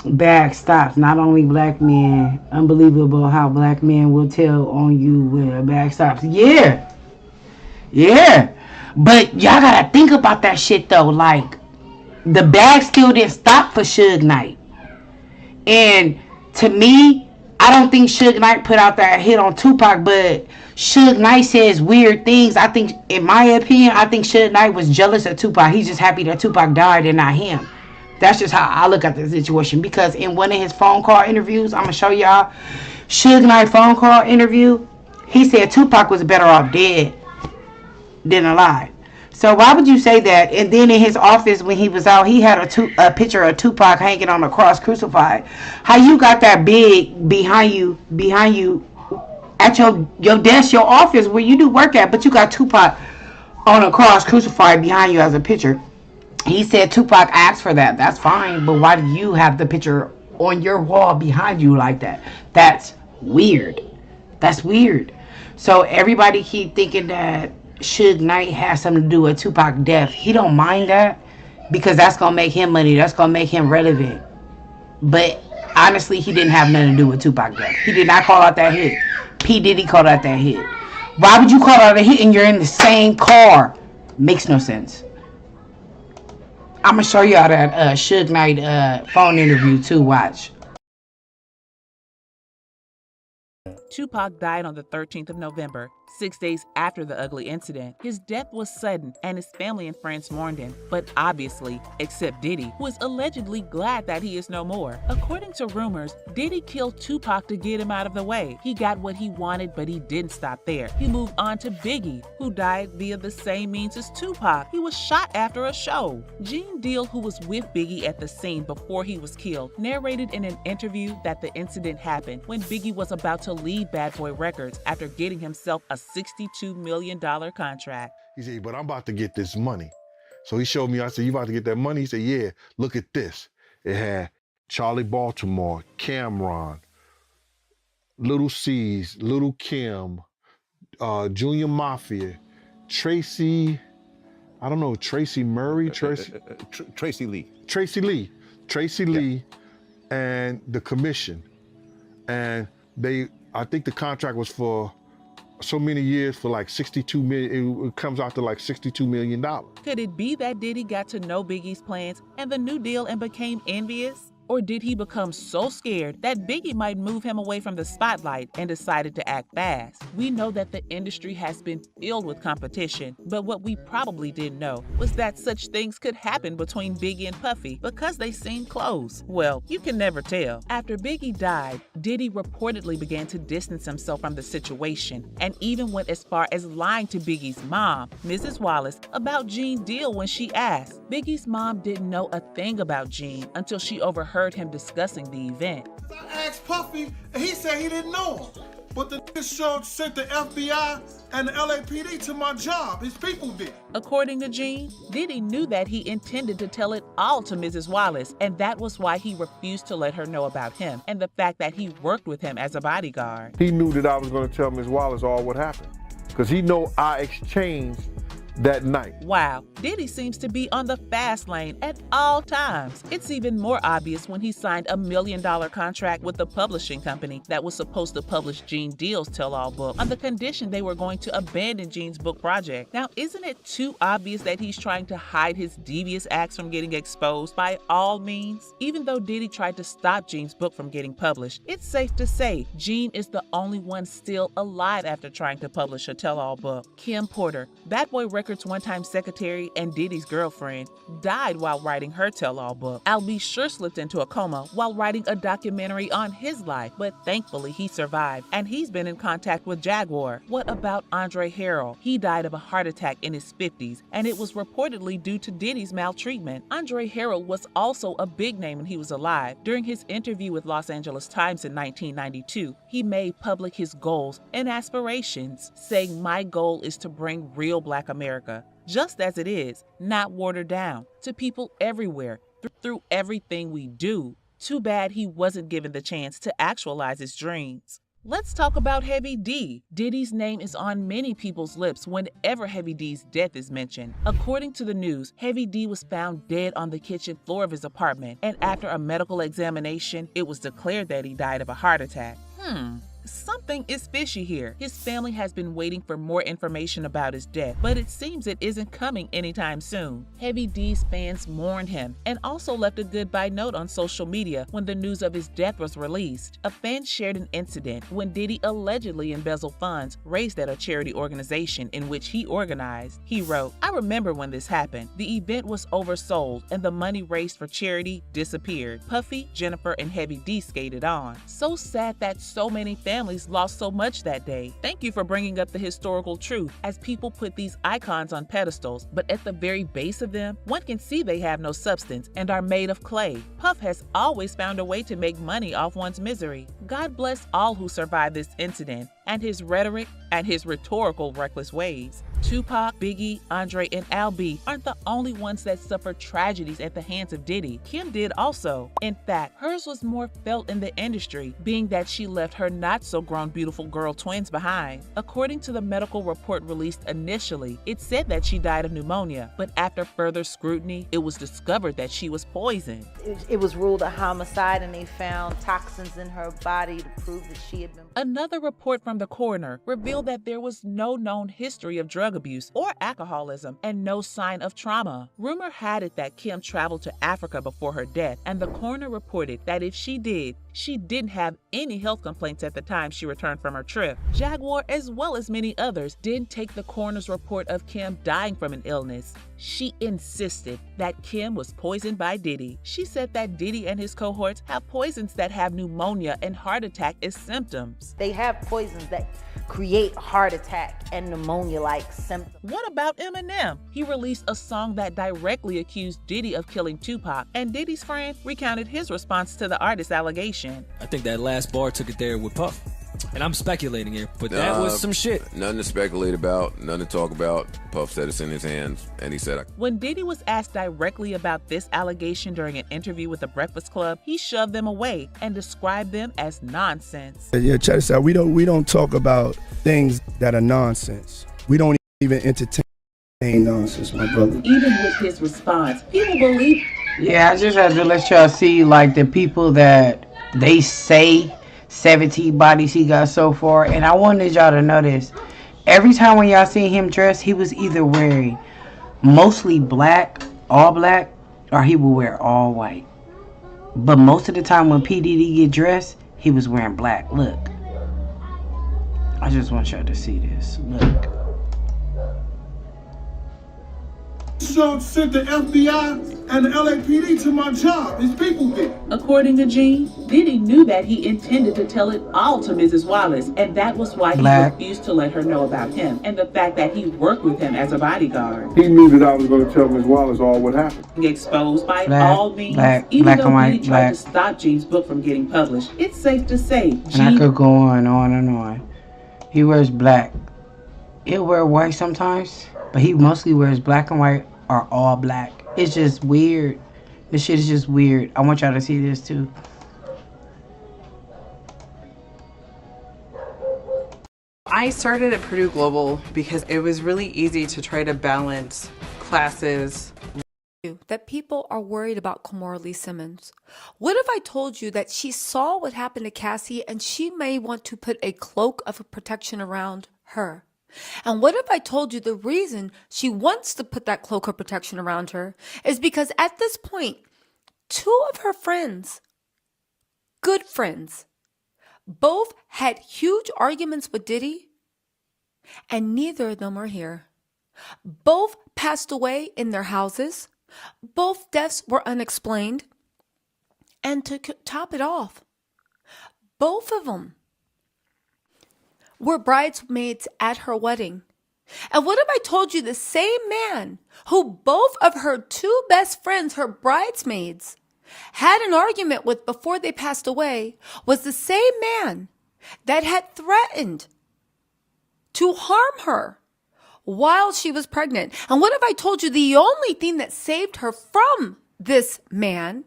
bag stops. Not only black men. Unbelievable how black men will tell on you when a bag stops. Yeah. Yeah. But y'all gotta think about that shit though. Like, the bag still didn't stop for Suge Knight. And to me, I don't think Suge Knight put out that hit on Tupac, but Suge Knight says weird things. I think, in my opinion, I think Suge Knight was jealous of Tupac. He's just happy that Tupac died and not him. That's just how I look at the situation. Because in one of his phone call interviews, I'm gonna show y'all, Suge Knight phone call interview, he said Tupac was better off dead than alive. So why would you say that? And then in his office when he was out, he had a picture of Tupac hanging on a cross, crucified. How you got that big behind you at your desk, your office where you do work at, but you got Tupac on a cross, crucified behind you as a picture? He said Tupac asked for that. That's fine, but why do you have the picture on your wall behind you like that? That's weird. That's weird. So everybody keep thinking that Suge Knight has something to do with Tupac's death. He don't mind that because that's gonna make him money. That's gonna make him relevant. But honestly, he didn't have nothing to do with Tupac's death. He did not call out that hit. P. Diddy called out that hit. Why would you call out a hit and you're in the same car? Makes no sense. I'm gonna show y'all that Suge Knight phone interview too. Watch. Tupac died on the 13th of November, 6 days after the ugly incident. His death was sudden and his family and friends mourned him, but obviously, except Diddy, who is allegedly glad that he is no more. According to rumors, Diddy killed Tupac to get him out of the way. He got what he wanted, but he didn't stop there. He moved on to Biggie, who died via the same means as Tupac. He was shot after a show. Gene Deal, who was with Biggie at the scene before he was killed, narrated in an interview that the incident happened when Biggie was about to leave Bad Boy Records after getting himself a $62 million contract. He said, but I'm about to get this money. So he showed me, I said, you about to get that money? He said, yeah, look at this. It had Charlie Baltimore, Cameron, Little C's, Little Kim, Junior Mafia, Tracy, I don't know, Tracy Murray? Tracy Lee. Tracy Lee and the commission. And I think the contract was for so many years for like 62 million. It comes out to like $62 million. Could it be that Diddy got to know Biggie's plans and the New Deal and became envious? Or did he become so scared that Biggie might move him away from the spotlight and decided to act fast? We know that the industry has been filled with competition, but what we probably didn't know was that such things could happen between Biggie and Puffy because they seemed close. Well, you can never tell. After Biggie died, Diddy reportedly began to distance himself from the situation and even went as far as lying to Biggie's mom, Mrs. Wallace, about Gene Deal when she asked. Biggie's mom didn't know a thing about Gene until she overheard him discussing the event. I asked Puffy, and he said he didn't know him. But the nigga showed sent the FBI and the LAPD to my job. His people did. According to Gene, Diddy knew that he intended to tell it all to Mrs. Wallace, and that was why he refused to let her know about him and the fact that he worked with him as a bodyguard. He knew that I was going to tell Ms. Wallace all what happened because he know I exchanged that night. Wow, Diddy seems to be on the fast lane at all times. It's even more obvious when he signed a $1 million contract with the publishing company that was supposed to publish Gene Deal's tell-all book on the condition they were going to abandon Gene's book project. Now, isn't it too obvious that he's trying to hide his devious acts from getting exposed by all means? Even though Diddy tried to stop Gene's book from getting published, it's safe to say Gene is the only one still alive after trying to publish a tell-all book. Kim Porter, Bad Boy Records one-time secretary and Diddy's girlfriend, died while writing her tell-all book. Al B. sure slipped into a coma while writing a documentary on his life, but thankfully he survived, and he's been in contact with Jaguar. What about Andre Harrell? He died of a heart attack in his 50s, and it was reportedly due to Diddy's maltreatment. Andre Harrell was also a big name when he was alive. During his interview with Los Angeles Times in 1992, he made public his goals and aspirations, saying, "My goal is to bring real Black America, just as it is, not watered down, to people everywhere, through everything we do." Too bad he wasn't given the chance to actualize his dreams. Let's talk about Heavy D. Diddy's name is on many people's lips whenever Heavy D's death is mentioned. According to the news, Heavy D was found dead on the kitchen floor of his apartment, and after a medical examination, it was declared that he died of a heart attack. Something is fishy here. His family has been waiting for more information about his death, but it seems it isn't coming anytime soon. Heavy D's fans mourned him and also left a goodbye note on social media when the news of his death was released. A fan shared an incident when Diddy allegedly embezzled funds raised at a charity organization in which he organized. He wrote, "I remember when this happened. The event was oversold and the money raised for charity disappeared. Puffy, Jennifer, and Heavy D skated on. So sad that so many families lost so much that day. Thank you for bringing up the historical truth, as people put these icons on pedestals, but at the very base of them, one can see they have no substance and are made of clay. Puff has always found a way to make money off one's misery. God bless all who survived this incident and his rhetoric and his rhetorical reckless ways. Tupac, Biggie, Andre, and Al-B aren't the only ones that suffered tragedies at the hands of Diddy. Kim did also. In fact, hers was more felt in the industry, being that she left her not-so-grown beautiful girl twins behind. According to the medical report released initially, it said that she died of pneumonia, but after further scrutiny, it was discovered that she was poisoned. It was ruled a homicide, and they found toxins in her body to prove that she had been... Another report from the coroner revealed that there was no known history of drug abuse or alcoholism and no sign of trauma. Rumor had it that Kim traveled to Africa before her death, and the coroner reported that if she didn't have any health complaints at the time she returned from her trip. Jaguar, as well as many others, didn't take the coroner's report of Kim dying from an illness. She insisted that Kim was poisoned by Diddy. She said that Diddy and his cohorts have poisons that have pneumonia and heart attack as symptoms. They have poisons that create heart attack and pneumonia-like symptoms. What about Eminem? He released a song that directly accused Diddy of killing Tupac, and Diddy's friend recounted his response to the artist's allegation. I think that last bar took it there with Puff. And I'm speculating here, but that was some shit. Nothing to speculate about, nothing to talk about. Puff said it's in his hands, and he said... When Diddy was asked directly about this allegation during an interview with the Breakfast Club, he shoved them away and described them as nonsense. Yeah, check this out. We don't talk about things that are nonsense. We don't even entertain nonsense, my brother. Even with his response, people believe... Yeah, I just had to let y'all see, like, the people that they say 17 bodies he got so far. And I wanted y'all to know this. Every time when y'all seen him dressed, he was either wearing mostly black, all black, or he would wear all white. But most of the time when pdiddy get dressed, he was wearing black. Look. I just want y'all to see this. Look. Sharp sent the FBI and the LAPD to my job. His people did. According to Gene, Diddy knew that he intended to tell it all to Mrs. Wallace, and that was why he refused to let her know about him and the fact that he worked with him as a bodyguard. He knew that I was going to tell Ms. Wallace all what happened. Exposed by all means, even though Diddy tried to stop Gene's book from getting published, it's safe to say And I could go on and on. He wears black. He'll wear white sometimes, but he mostly wears black and white or all black. It's just weird. This shit is just weird. I want y'all to see this too. I started at Purdue Global because it was really easy to try to balance classes. That people are worried about Kimora Lee Simmons. What if I told you that she saw what happened to Cassie and she may want to put a cloak of protection around her? And what if I told you the reason she wants to put that cloak of protection around her is because at this point, two of her friends, good friends, both had huge arguments with Diddy, and neither of them are here. Both passed away in their houses. Both deaths were unexplained. And to top it off, both of them were bridesmaids at her wedding. And what if I told you the same man who both of her two best friends, her bridesmaids, had an argument with before they passed away was the same man that had threatened to harm her while she was pregnant? And what if I told you the only thing that saved her from this man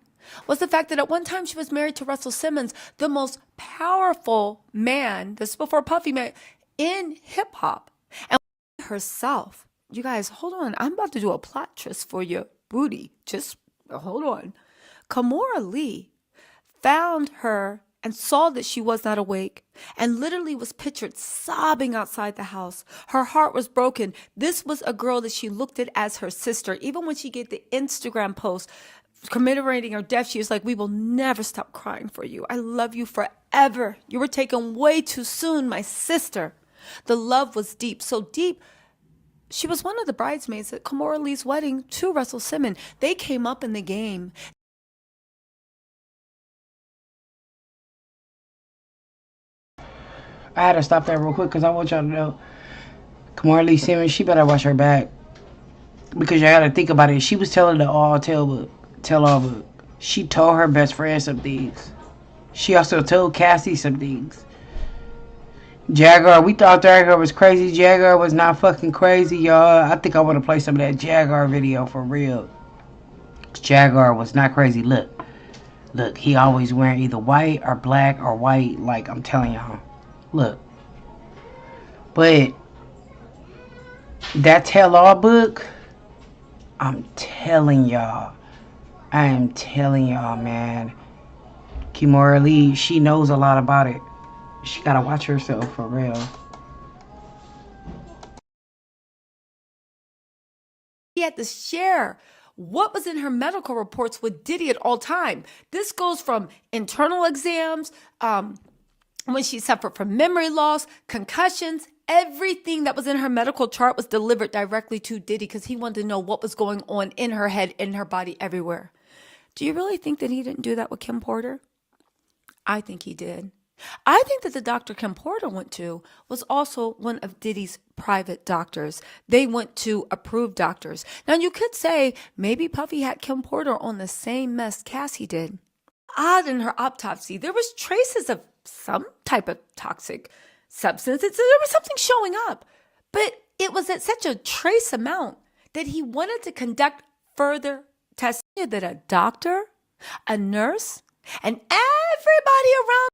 was the fact that at one time she was married to Russell Simmons, the most powerful man, this is before Puffy met, in hip hop. And herself, you guys, hold on. I'm about to do a plot twist for your booty. Just hold on. Kimora Lee found her and saw that she was not awake and literally was pictured sobbing outside the house. Her heart was broken. This was a girl that she looked at as her sister. Even when she gave the Instagram post commemorating her death, she was like, we will never stop crying for you. I love you forever. You were taken way too soon, my sister. The love was deep, so deep. She was one of the bridesmaids at Kimora Lee's wedding to Russell Simmons. They came up in the game. I had to stop that real quick because I want y'all to know, Kimora Lee Simmons, she better watch her back. Because you gotta think about it. She was telling the tell-all book. She told her best friend some things. She also told Cassie some things. Jaguar, we thought Jaguar was crazy. Jaguar was not fucking crazy, y'all. I think I want to play some of that Jaguar video for real. Jaguar was not crazy. Look, he always wearing either white or black or white. Like, I'm telling y'all. Look. But that tell-all book, I'm telling y'all. I am telling y'all, man. Kimora Lee, she knows a lot about it. She gotta watch herself for real. She had to share what was in her medical reports with Diddy at all time. This goes from internal exams, when she suffered from memory loss, concussions, everything that was in her medical chart was delivered directly to Diddy because he wanted to know what was going on in her head, in her body, everywhere. Do you really think that he didn't do that with Kim Porter? I think he did. I think that the doctor Kim Porter went to was also one of Diddy's private doctors. They went to approved doctors. Now, you could say maybe Puffy had Kim Porter on the same mess Cassie did. Odd, in her autopsy, there was traces of some type of toxic substance. There was something showing up, but it was at such a trace amount that he wanted to conduct further testing. That a doctor, a nurse, and everybody around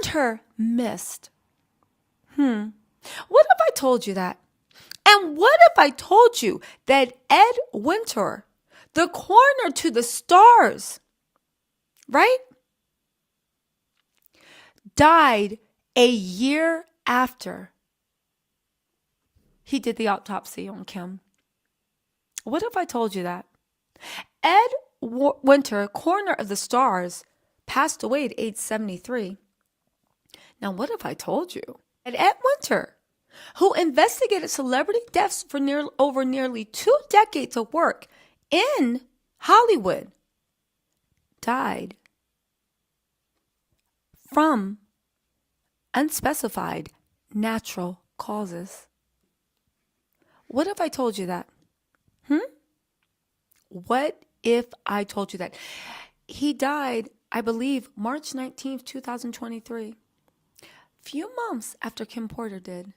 her missed. What if I told you that? And what if I told you that Ed Winter, the coroner to the stars, right, died a year after he did the autopsy on Kim? What if I told you that? Ed Winter, coroner of the stars, passed away at age 73. Now, what if I told you that Ed Winter, who investigated celebrity deaths for over nearly 2 decades of work in Hollywood, died from unspecified natural causes? What if I told you that? What if I told you that? He died, I believe, March 19th, 2023. Few months after Kim Porter did.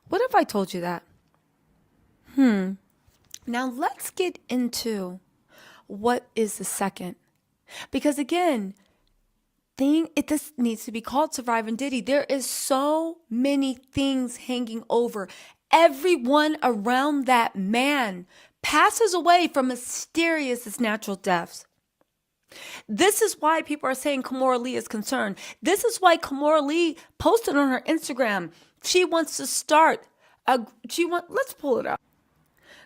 What if I told you that? Now let's get into what is the second. Because again, this needs to be called Surviving Diddy. There is so many things hanging over. Everyone around that man passes away from mysterious natural deaths. This is why people are saying Kimora Lee is concerned. This is why Kimora Lee posted on her Instagram. She wants to start. Let's pull it up.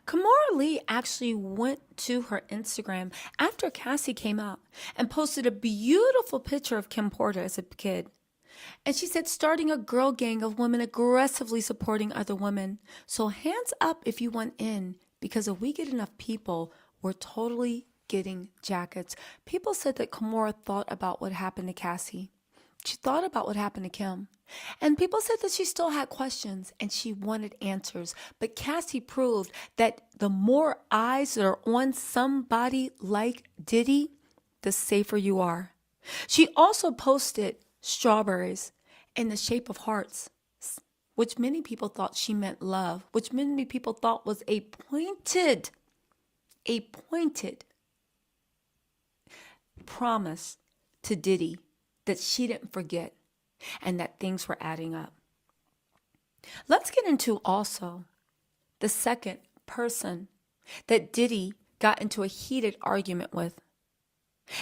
Kimora Lee actually went to her Instagram after Cassie came out and posted a beautiful picture of Kim Porter as a kid. And she said, starting a girl gang of women aggressively supporting other women. So hands up if you want in, because if we get enough people, we're totally getting jackets. People said that Kimora thought about what happened to Cassie. She thought about what happened to Kim. And people said that she still had questions and she wanted answers. But Cassie proved that the more eyes that are on somebody like Diddy, the safer you are. She also posted strawberries in the shape of hearts, which many people thought she meant love, which many people thought was a pointed promise to Diddy that she didn't forget and that things were adding up. Let's get into also the second person that Diddy got into a heated argument with,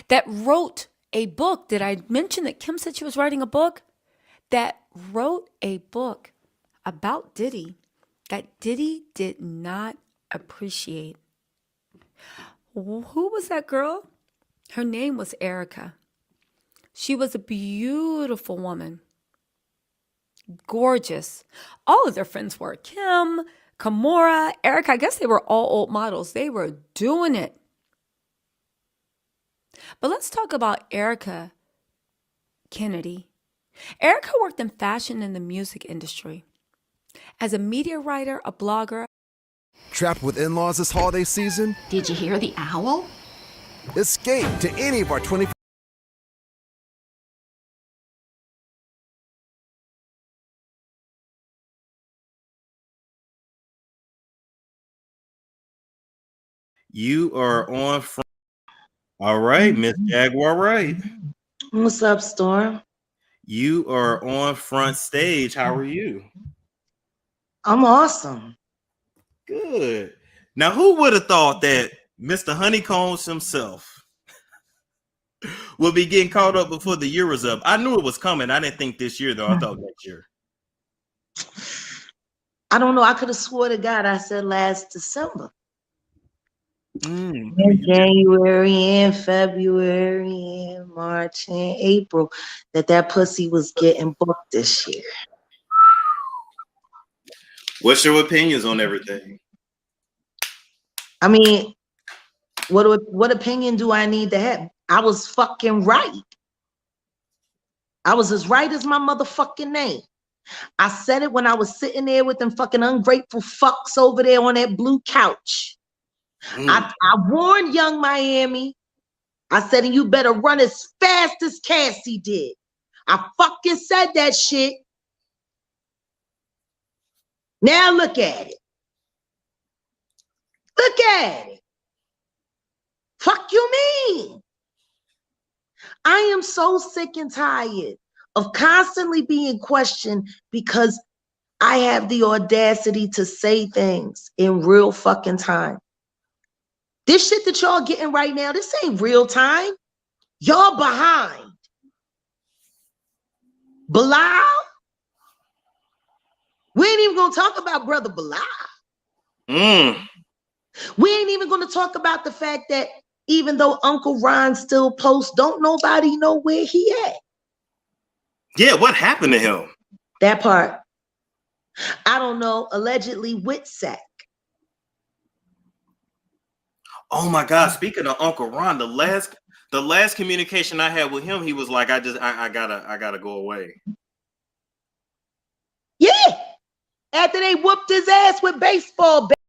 that wrote a book. Did I mention that Kim said she was writing a book? That wrote a book about Diddy that Diddy did not appreciate. Who was that girl? Her name was Erica. She was a beautiful woman. Gorgeous. All of their friends were Kim, Kimora, Erica. I guess they were all old models. They were doing it. But let's talk about Erica Kennedy. Erica worked in fashion and the music industry. As a media writer, a blogger. Trapped with in-laws this holiday season? Did you hear the owl? Escape to any of our 24. You are on front. All right, Miss Jaguar Wright. What's up, Storm? You are on front stage. How are you? I'm awesome. Good. Now, who would have thought that Mr. Honeycombs himself would be getting caught up before the year was up? I knew it was coming. I didn't think this year, though. I thought next year. I don't know. I could have swore to God I said last December. In January and February and March and April that pussy was getting booked this year. What's your opinions on everything? I mean, what opinion do I need to have? I was fucking right. I was as right as my motherfucking name. I said it when I was sitting there with them fucking ungrateful fucks over there on that blue couch. I warned Young Miami. I said, and you better run as fast as Cassie did. I fucking said that shit. Now look at it. Look at it. Fuck you mean? I am so sick and tired of constantly being questioned because I have the audacity to say things in real fucking time. This shit that y'all getting right now, this ain't real time. Y'all behind. Bilal? We ain't even gonna talk about Brother Bilal. We ain't even gonna talk about the fact that even though Uncle Ron still posts, don't nobody know where he at. Yeah, what happened to him? That part. I don't know, allegedly Whitsack. Oh my God! Speaking of Uncle Ron, the last communication I had with him, he was like, "I gotta go away." Yeah, after they whooped his ass with baseball bats.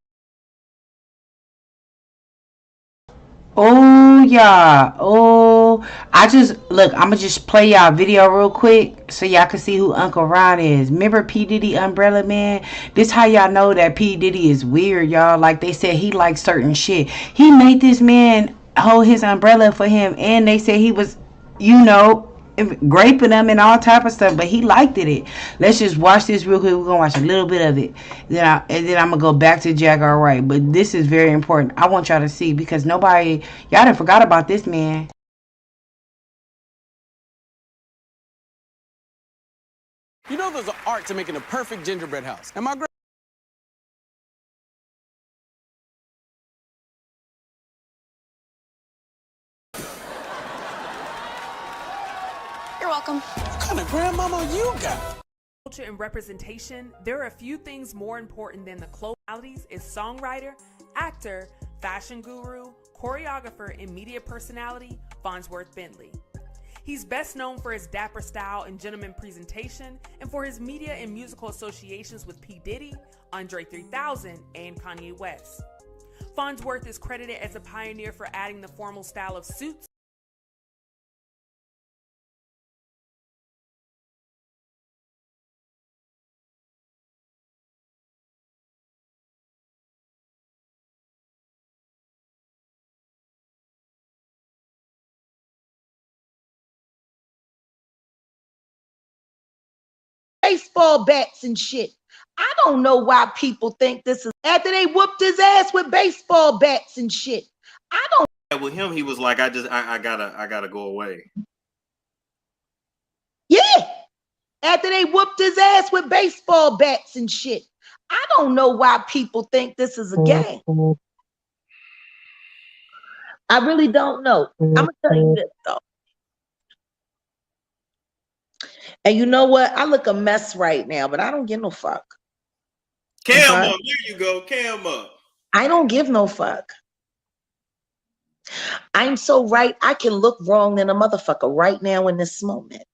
Oh yeah. Oh, I'm gonna just play y'all video real quick so y'all can see who Uncle Ron is. Remember P. Diddy Umbrella Man? This how y'all know that P. Diddy is weird, y'all. Like they said he likes certain shit. He made this man hold his umbrella for him, and they said he was, graping them and all type of stuff, but he liked it. Let's just watch this real quick. We're gonna watch a little bit of it, and then I'm gonna go back to Jaguar Wright. But this is very important. I want y'all to see because y'all done forgot about this man. You know there's an art to making a perfect gingerbread house. And my You're welcome. What kind of grandmama you got? Culture and representation, there are a few things more important than the qualities is songwriter, actor, fashion guru, choreographer, and media personality, Farnsworth Bentley. He's best known for his dapper style and gentleman presentation, and for his media and musical associations with P. Diddy, Andre 3000, and Kanye West. Farnsworth is credited as a pioneer for adding the formal style of suits baseball bats and shit. I don't know why people think this is after they whooped his ass with baseball bats and shit. I don't. With him, he was like, I gotta go away. Yeah. After they whooped his ass with baseball bats and shit. I don't know why people think this is a game. I really don't know. I'm gonna tell you this though. And you know what? I look a mess right now, but I don't give no fuck. Cam up. There you go. Cam up. I don't give no fuck. I'm so right. I can look wrong than a motherfucker right now in this moment.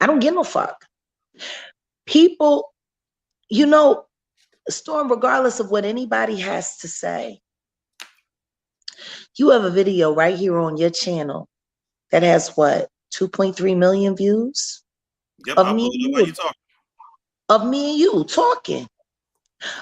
I don't give no fuck. People, you know, Storm, regardless of what anybody has to say, you have a video right here on your channel that has what, 2.3 million views? Yep, of me and you talking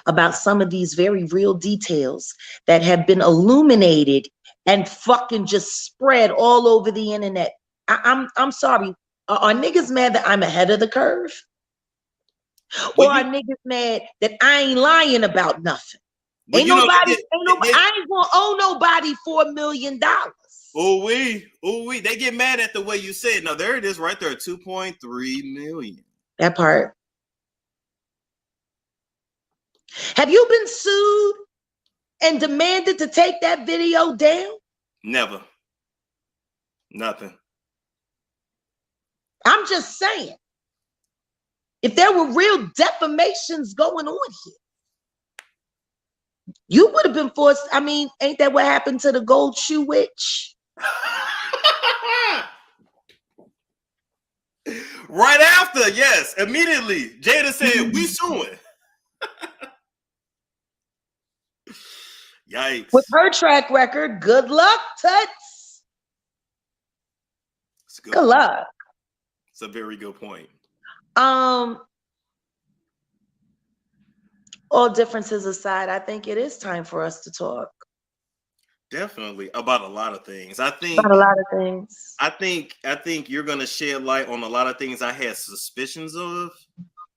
about some of these very real details that have been illuminated and fucking just spread all over the internet. I'm sorry. Are niggas mad that I'm ahead of the curve? Or are niggas mad that I ain't lying about nothing? Ain't nobody, I ain't gonna owe nobody $4 million. Oh we, they get mad at the way you say it. Now there it is right there, 2.3 million. That part. Have you been sued and demanded to take that video down? Never. Nothing. I'm just saying. If there were real defamations going on here, you would have been forced. I mean, ain't that what happened to the gold shoe witch? Right after, yes, immediately. Jada said, we suing. Yikes. With her track record, good luck, Tuts. Good luck. It's a very good point. All differences aside, I think it is time for us to talk. Definitely about a lot of things. I think about a lot of things. I think you're gonna shed light on a lot of things I had suspicions of.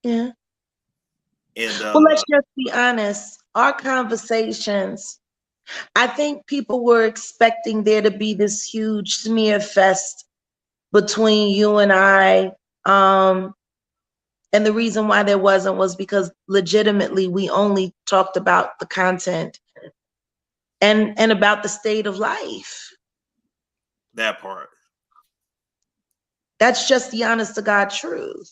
Yeah. And well, let's just be honest. Our conversations, I think people were expecting there to be this huge smear fest between you and I. And the reason why there wasn't was because legitimately we only talked about the content and about the state of life. That part. That's just the honest to God truth.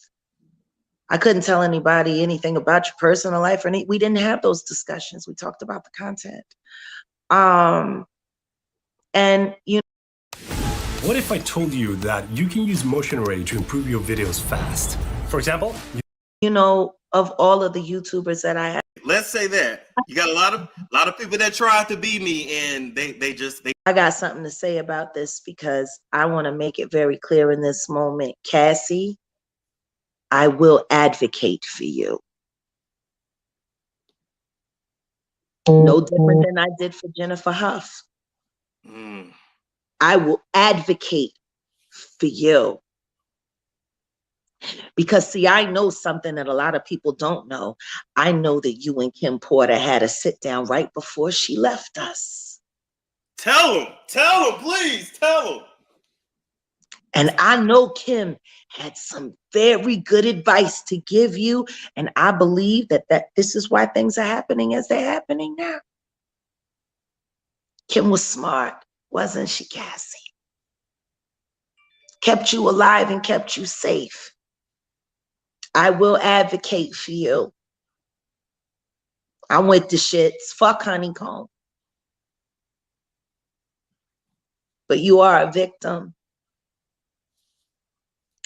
I couldn't tell anybody anything about your personal life or we didn't have those discussions. We talked about the content. And you know, what if I told you that you can use motion array to improve your videos fast? For example, you know, of all of the YouTubers that I have. Let's say that you got a lot of people that tried to be me and they I got something to say about this because I want to make it very clear in this moment. Cassie, I will advocate for you. No different than I did for Jennifer Huff. I will advocate for you. Because see, I know something that a lot of people don't know. I know that you and Kim Porter had a sit down right before she left us. Tell him, please, tell him. And I know Kim had some very good advice to give you. And I believe that this is why things are happening as they're happening now. Kim was smart, wasn't she, Cassie? Kept you alive and kept you safe. I will advocate for you. I went to shits. Fuck Honeycomb. But you are a victim.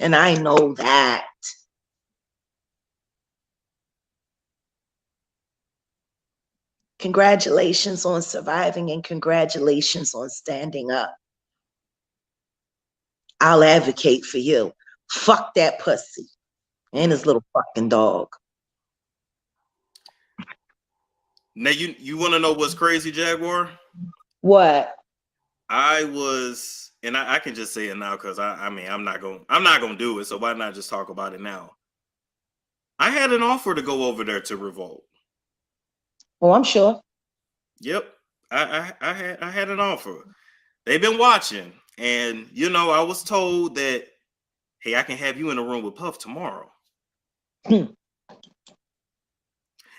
And I know that. Congratulations on surviving and congratulations on standing up. I'll advocate for you. Fuck that pussy. And his little fucking dog. Now you want to know what's crazy, Jaguar? What? I was, and I can just say it now because I mean I'm not gonna do it. So why not just talk about it now? I had an offer to go over there to Revolt. Oh, I'm sure. Yep. I had an offer. They've been watching, and I was told that, hey, I can have you in a room with Puff tomorrow. And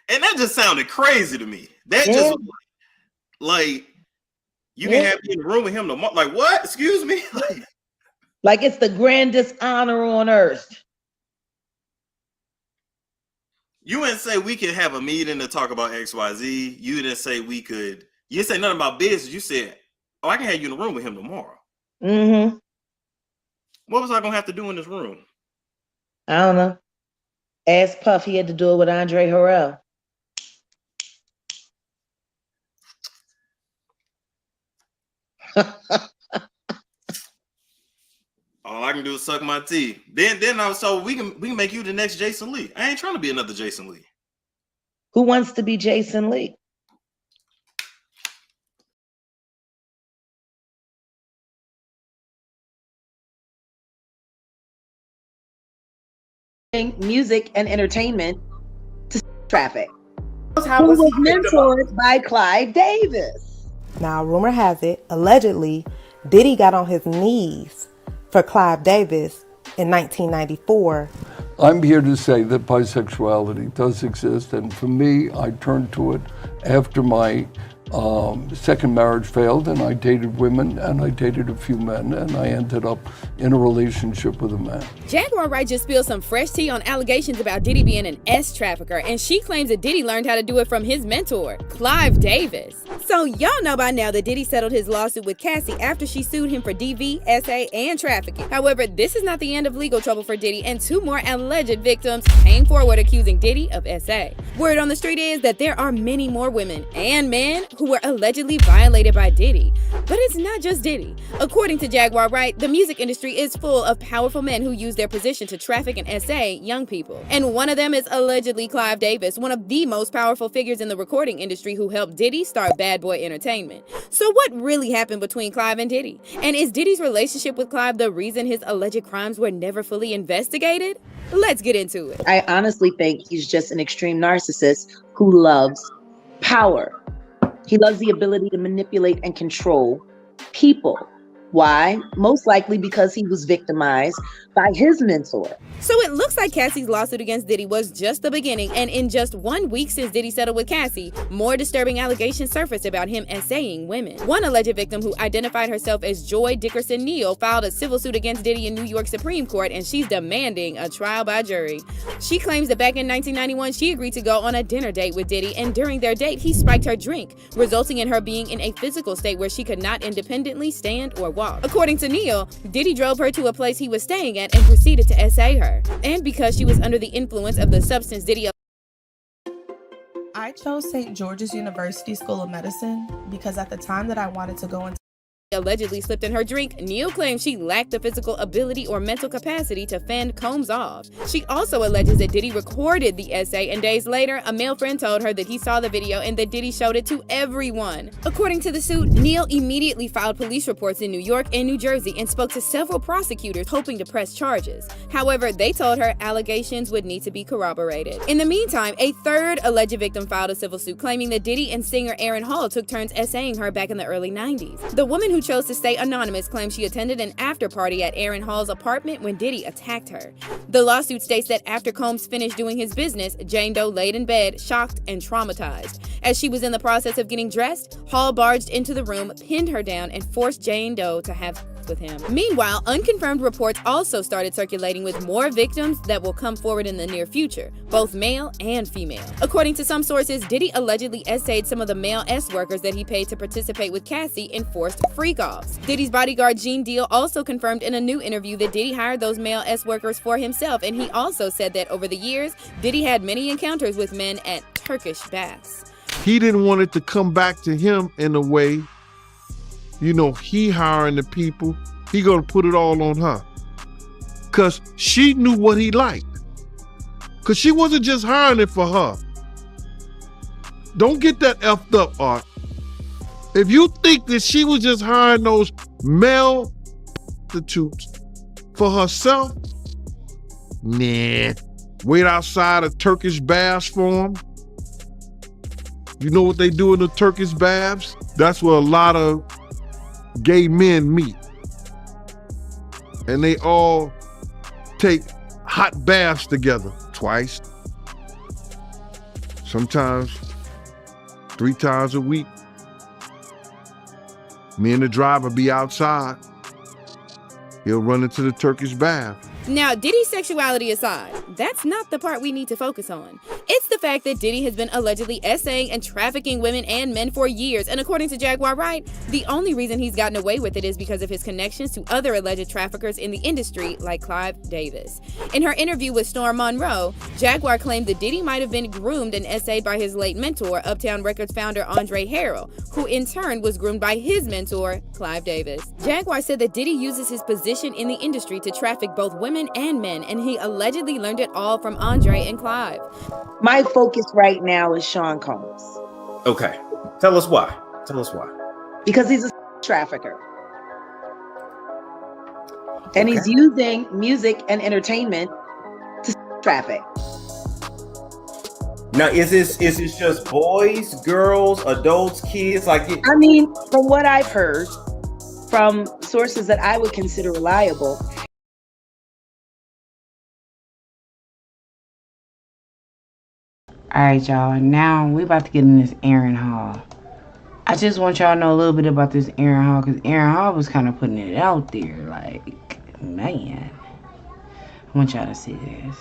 that just sounded crazy to me. That just like you can have me in the room with him tomorrow. Like what? Excuse me? Like it's the grandest honor on earth. You didn't say we could have a meeting to talk about XYZ. You didn't say we could. You didn't say nothing about business. You said, oh, I can have you in the room with him tomorrow. Mm-hmm. What was I going to have to do in this room? I don't know. Ask Puff. He had to do it with Andre Harrell. All I can do is suck my teeth. Then I was told we can make you the next Jason Lee. I ain't trying to be another Jason Lee. Who wants to be Jason Lee? Music and entertainment to traffic. Who was mentored by Clive Davis. Now, rumor has it, allegedly, Diddy got on his knees for Clive Davis in 1994. I'm here to say that bisexuality does exist, and for me, I turned to it after my second marriage failed, and I dated women, and I dated a few men, and I ended up in a relationship with a man. Jaguar Wright just spilled some fresh tea on allegations about Diddy being an S trafficker, and she claims that Diddy learned how to do it from his mentor, Clive Davis. So y'all know by now that Diddy settled his lawsuit with Cassie after she sued him for DV, SA, and trafficking. However, this is not the end of legal trouble for Diddy, and 2 more alleged victims came forward accusing Diddy of SA. Word on the street is that there are many more women and men who were allegedly violated by Diddy. But it's not just Diddy. According to Jaguar Wright, the music industry is full of powerful men who use their position to traffic and SA young people. And one of them is allegedly Clive Davis, one of the most powerful figures in the recording industry who helped Diddy start Bad Boy Entertainment. So what really happened between Clive and Diddy? And is Diddy's relationship with Clive the reason his alleged crimes were never fully investigated? Let's get into it. I honestly think he's just an extreme narcissist who loves power. He loves the ability to manipulate and control people. Why? Most likely because he was victimized by his mentor. So it looks like Cassie's lawsuit against Diddy was just the beginning, and in just 1 week since Diddy settled with Cassie, more disturbing allegations surfaced about him essaying women. One alleged victim, who identified herself as Joy Dickerson Neal, filed a civil suit against Diddy in New York Supreme Court, and she's demanding a trial by jury. She claims that back in 1991, she agreed to go on a dinner date with Diddy, and during their date, he spiked her drink, resulting in her being in a physical state where she could not independently stand or walk. According to Neal, Diddy drove her to a place he was staying at and proceeded to essay her. And because she was under the influence of the substance Diddy... I chose St. George's University School of Medicine because at the time that I wanted to go into allegedly slipped in her drink, Neal claims she lacked the physical ability or mental capacity to fend Combs off. She also alleges that Diddy recorded the essay, and days later, a male friend told her that he saw the video and that Diddy showed it to everyone. According to the suit, Neal immediately filed police reports in New York and New Jersey and spoke to several prosecutors hoping to press charges. However, they told her allegations would need to be corroborated. In the meantime, a third alleged victim filed a civil suit claiming that Diddy and singer Aaron Hall took turns essaying her back in the early 90s. The woman who chose to stay anonymous claims she attended an after party at Aaron Hall's apartment when Diddy attacked her. The lawsuit states that after Combs finished doing his business, Jane Doe laid in bed, shocked and traumatized. As she was in the process of getting dressed, Hall barged into the room, pinned her down, and forced Jane Doe to have with him. Meanwhile, unconfirmed reports also started circulating with more victims that will come forward in the near future, both male and female. According to some sources, Diddy allegedly essayed some of the male S-workers that he paid to participate with Cassie in forced freak-offs. Diddy's bodyguard Gene Deal also confirmed in a new interview that Diddy hired those male S-workers for himself, and he also said that over the years, Diddy had many encounters with men at Turkish baths. He didn't want it to come back to him in a way, you know, he hiring the people, he gonna put it all on her. Cause she knew what he liked. Cause she wasn't just hiring it for her. Don't get that effed up, Art. If you think that she was just hiring those male prostitutes for herself, nah. wait outside of Turkish baths for them. You know what they do in the Turkish baths? That's where a lot of gay men meet. And they all take hot baths together twice, sometimes 3 times a week. Me and the driver be outside. He'll run into the Turkish bath. Now, Diddy's sexuality aside, that's not the part we need to focus on. It's the fact that Diddy has been allegedly essaying and trafficking women and men for years, and according to Jaguar Wright, the only reason he's gotten away with it is because of his connections to other alleged traffickers in the industry, like Clive Davis. In her interview with Storm Monroe, Jaguar claimed that Diddy might have been groomed and essayed by his late mentor, Uptown Records founder Andre Harrell, who in turn was groomed by his mentor, Clive Davis. Jaguar said that Diddy uses his position in the industry to traffic both women and men, and he allegedly learned it all from Andre and Clive. My focus right now is Sean Combs. Okay. Tell us why. Tell us why. Because he's a trafficker. And he's using music and entertainment to traffic. Now, is this just boys, girls, adults, kids? I mean, from what I've heard from sources that I would consider reliable, All right, y'all. Now we about to get in this Aaron Hall. I just want y'all to know a little bit about this Aaron Hall, because Aaron Hall was kind of putting it out there. Like, man. I want y'all to see this.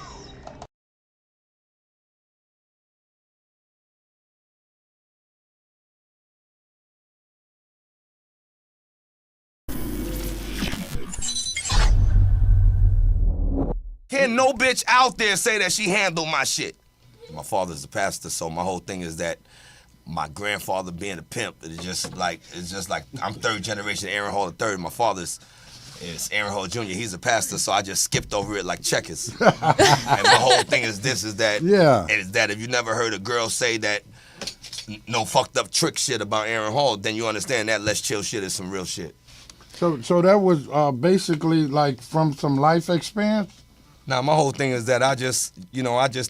Can't no bitch out there say that she handled my shit. My father's a pastor, so my whole thing is that my grandfather being a pimp, it's just like I'm third generation Aaron Hall III. My father's is Aaron Hall Jr. He's a pastor, so I just skipped over it like checkers. And my whole thing is that if you never heard a girl say that no fucked up trick shit about Aaron Hall, then you understand that let's chill shit is some real shit. So that was basically like from some life experience? Now, my whole thing is that I just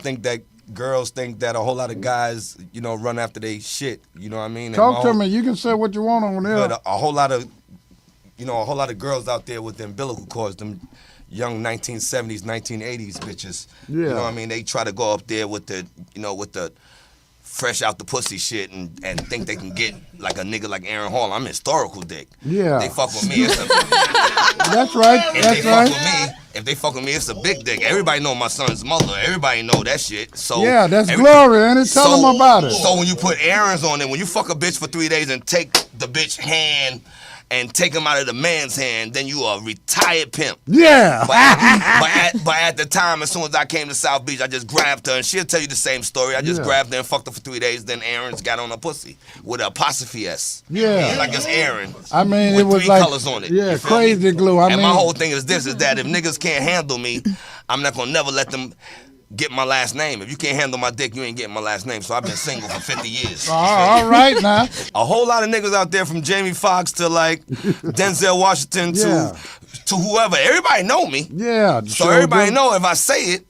think that girls think that a whole lot of guys, run after they shit. You know what I mean? Talk to me. You can say what you want on there. But a whole lot of girls out there with the umbilical cords, them young 1970s, 1980s bitches. Yeah. You know what I mean? They try to go up there with the fresh out the pussy shit and think they can get like a nigga like Aaron Hall. I'm historical dick. Yeah. They fuck with me. That's right. If they fuck with me, it's a big dick. Everybody know my son's mother. Everybody know that shit. So yeah, that's glory, ain't it? Tell them about it. So when you put Aaron's on it, when you fuck a bitch for 3 days and take the bitch hand and take him out of the man's hand, then you a retired pimp. Yeah. But at the time, as soon as I came to South Beach, I just grabbed her, and she'll tell you the same story. I just grabbed her and fucked her for 3 days, then Aaron's got on her pussy with an apostrophe S. Yeah. Like it's Aaron. I mean, with it was 3 like colors on it. Yeah, crazy glue. And my whole thing is this, is that if niggas can't handle me, I'm not gonna never let them get my last name. If you can't handle my dick, you ain't getting my last name. So I've been single for 50 years. All right now. A whole lot of niggas out there, from Jamie Foxx to like Denzel Washington to whoever. Everybody know me. Yeah. So everybody know if I say it,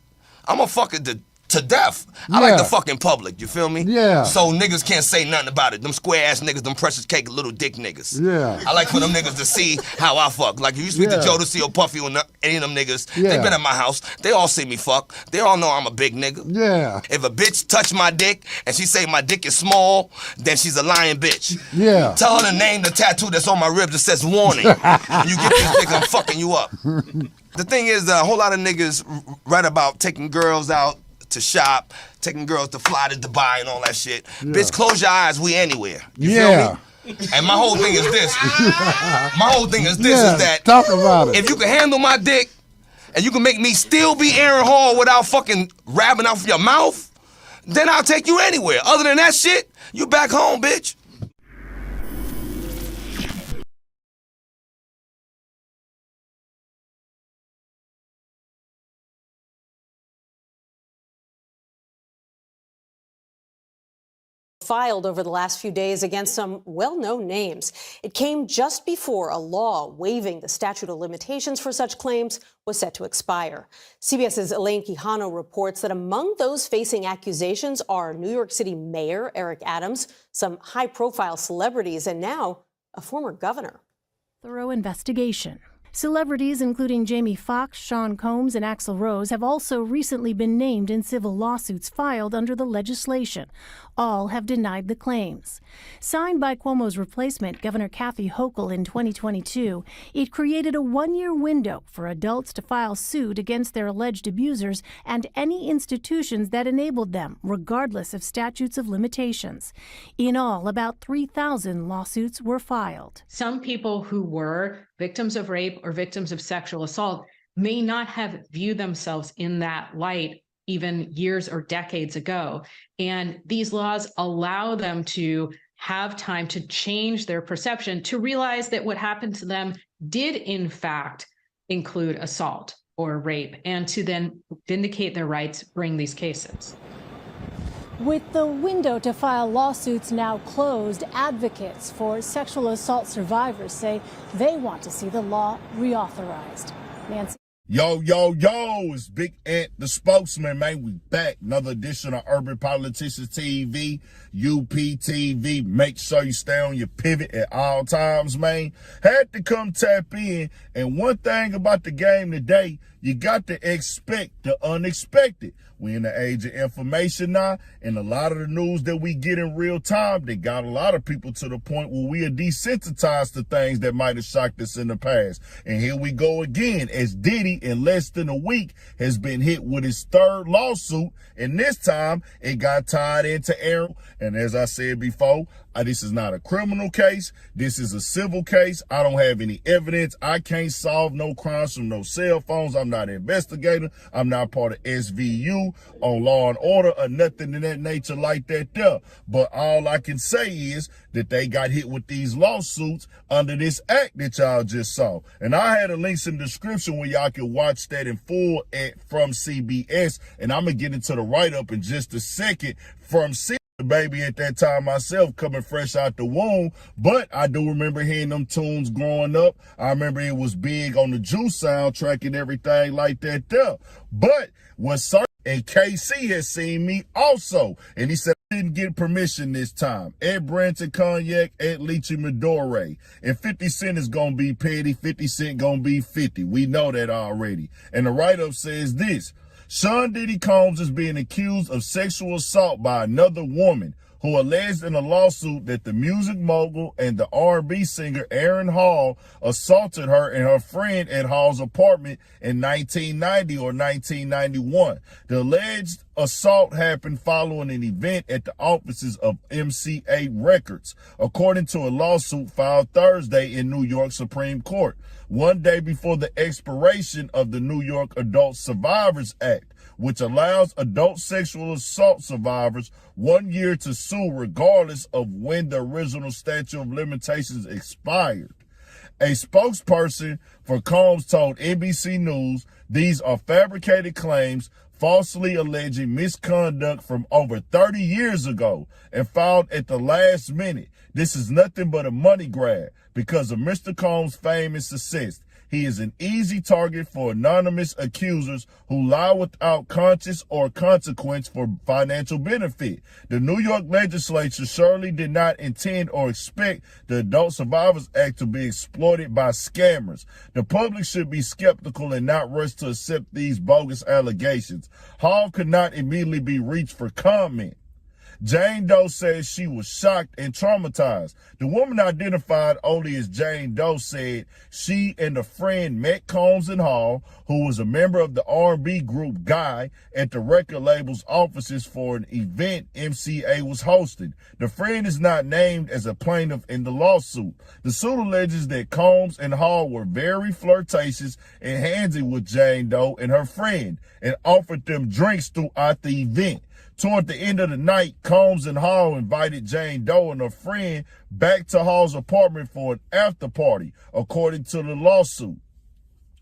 I'm gonna fuck it to death. I like the fucking public, you feel me? Yeah. So niggas can't say nothing about it. Them square ass niggas, them precious cake little dick niggas. Yeah. I like for them niggas to see how I fuck. Like if you speak to Jodeci or Puffy or any of them niggas, they been at my house. They all see me fuck. They all know I'm a big nigga. Yeah. If a bitch touch my dick and she say my dick is small, then she's a lying bitch. Yeah. Tell her to name the tattoo that's on my ribs that says warning. And you get this dick, I'm fucking you up. The thing is, a whole lot of niggas write about taking girls out to shop, taking girls to fly to Dubai and all that shit. Yeah. Bitch, close your eyes, we anywhere. You feel me? And my whole thing is this. Is that talk about it. If you can handle my dick and you can make me still be Aaron Hall without fucking rapping out your mouth, then I'll take you anywhere. Other than that shit, you back home, bitch. filed over the last few days against some well-known names. It came just before a law waiving the statute of limitations for such claims was set to expire. CBS's Elaine Quijano reports that among those facing accusations are New York City Mayor Eric Adams, some high-profile celebrities, and now a former governor. Thorough investigation. Celebrities including Jamie Foxx, Sean Combs, and Axl Rose have also recently been named in civil lawsuits filed under the legislation. All have denied the claims. Signed by Cuomo's replacement, Governor Kathy Hochul, in 2022, it created a one-year window for adults to file suit against their alleged abusers and any institutions that enabled them, regardless of statutes of limitations. In all, about 3,000 lawsuits were filed. Some people who were victims of rape or victims of sexual assault may not have viewed themselves in that light even years or decades ago. And these laws allow them to have time to change their perception, to realize that what happened to them did in fact include assault or rape, and to then vindicate their rights, bring these cases. With the window to file lawsuits now closed, advocates for sexual assault survivors say they want to see the law reauthorized. Nancy. Yo, it's Big Ant, the spokesman, man. We back. Another edition of Urban Politicians TV, UPTV. Make sure you stay on your pivot at all times, man. Had to come tap in. And one thing about the game today, you got to expect the unexpected. We're in the age of information now, and a lot of the news that we get in real time, they got a lot of people to the point where we are desensitized to things that might have shocked us in the past. And here we go again, as Diddy, in less than a week, has been hit with his third lawsuit, and this time it got tied into Aaron. And as I said before, this is not a criminal case. This is a civil case. I don't have any evidence. I can't solve no crimes from no cell phones. I'm not an investigator. I'm not part of SVU on Law and Order or nothing in that nature like that there. But all I can say is that they got hit with these lawsuits under this act that y'all just saw. And I had a link in the description where y'all can watch that in full from CBS. And I'm going to get into the write-up in just a second from CBS. Baby at that time myself, coming fresh out the womb, but I do remember hearing them tunes growing up. I remember it was big on the Juice soundtrack and everything like that there. But what's certain, and KC has seen me also, and he said I didn't get permission this time. Ed Branson Cognac, Ed Leachy Midore, and 50 Cent is gonna be petty, 50 Cent gonna be 50. We know that already. And the write-up says this: Sean Diddy Combs is being accused of sexual assault by another woman who alleged in a lawsuit that the music mogul and the R&B singer Aaron Hall assaulted her and her friend at Hall's apartment in 1990 or 1991. The alleged assault happened following an event at the offices of MCA Records, according to a lawsuit filed Thursday in New York Supreme Court, one day before the expiration of the New York Adult Survivors Act, which allows adult sexual assault survivors 1 year to sue regardless of when the original statute of limitations expired. A spokesperson for Combs told NBC News these are fabricated claims falsely alleging misconduct from over 30 years ago and filed at the last minute. This is nothing but a money grab because of Mr. Combs' fame and success. He is an easy target for anonymous accusers who lie without conscience or consequence for financial benefit. The New York legislature surely did not intend or expect the Adult Survivors Act to be exploited by scammers. The public should be skeptical and not rush to accept these bogus allegations. Hall could not immediately be reached for comment. Jane Doe says she was shocked and traumatized. The woman identified only as Jane Doe said she and a friend met Combs and Hall, who was a member of the R&B group Guy, at the record label's offices for an event MCA was hosting. The friend is not named as a plaintiff in the lawsuit. The suit alleges that Combs and Hall were very flirtatious and handsy with Jane Doe and her friend and offered them drinks throughout the event. Toward the end of the night, Combs and Hall invited Jane Doe and her friend back to Hall's apartment for an after party, according to the lawsuit.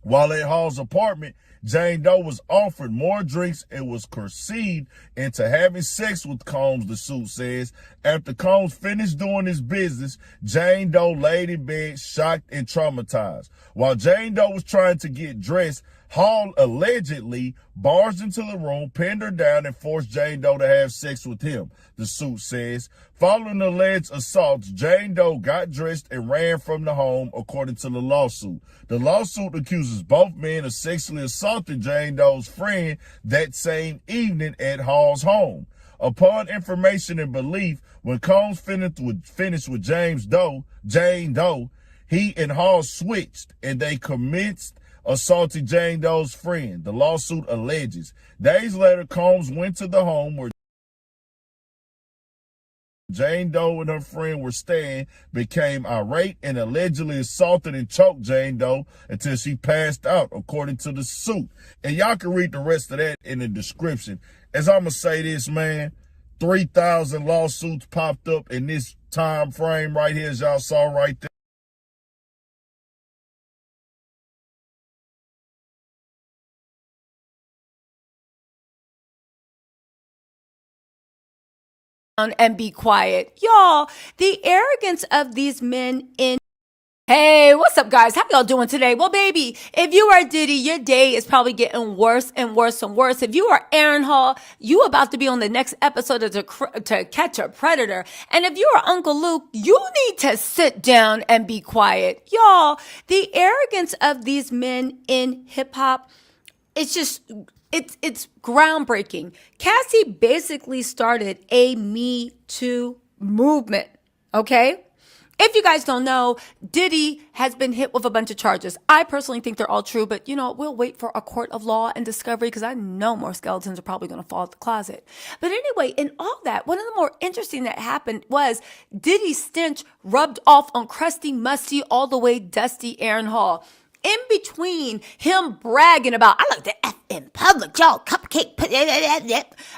While at Hall's apartment, Jane Doe was offered more drinks and was coerced into having sex with Combs, the suit says. After Combs finished doing his business, Jane Doe laid in bed, shocked and traumatized. While Jane Doe was trying to get dressed, Hall allegedly barged into the room, pinned her down, and forced Jane Doe to have sex with him, the suit says. Following the alleged assaults, Jane Doe got dressed and ran from the home, according to the lawsuit. The lawsuit accuses both men of sexually assaulting Jane Doe's friend that same evening at Hall's home. Upon information and belief, when Combs finished with Jane Doe, he and Hall switched and they commenced assaulting Jane Doe's friend, the lawsuit alleges. Days later, Combs went to the home where Jane Doe and her friend were staying, became irate, and allegedly assaulted and choked Jane Doe until she passed out, according to the suit. And y'all can read the rest of that in the description. As I'm going to say this, man, 3,000 lawsuits popped up in this time frame right here, as y'all saw right there. And be quiet. Y'all, the arrogance of these men in... Hey, what's up, guys? How y'all doing today? Well, baby, if you are Diddy, your day is probably getting worse and worse and worse. If you are Aaron Hall, you about to be on the next episode of To Catch a Predator. And if you are Uncle Luke, you need to sit down and be quiet. Y'all, the arrogance of these men in hip-hop, it's just... It's groundbreaking. Cassie basically started a Me Too movement, okay? If you guys don't know, Diddy has been hit with a bunch of charges. I personally think they're all true, but we'll wait for a court of law and discovery because I know more skeletons are probably going to fall out the closet. But anyway, in all that, one of the more interesting that happened was Diddy's stench rubbed off on crusty, musty, all the way dusty Aaron Hall. In between him bragging about, I like to F in public, y'all, cupcake,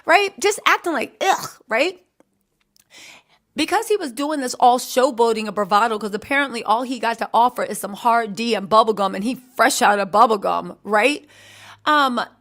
right? Just acting like, ugh, right? Because he was doing this all showboating and bravado, because apparently all he got to offer is some hard D and bubblegum, and he fresh out of bubblegum, right?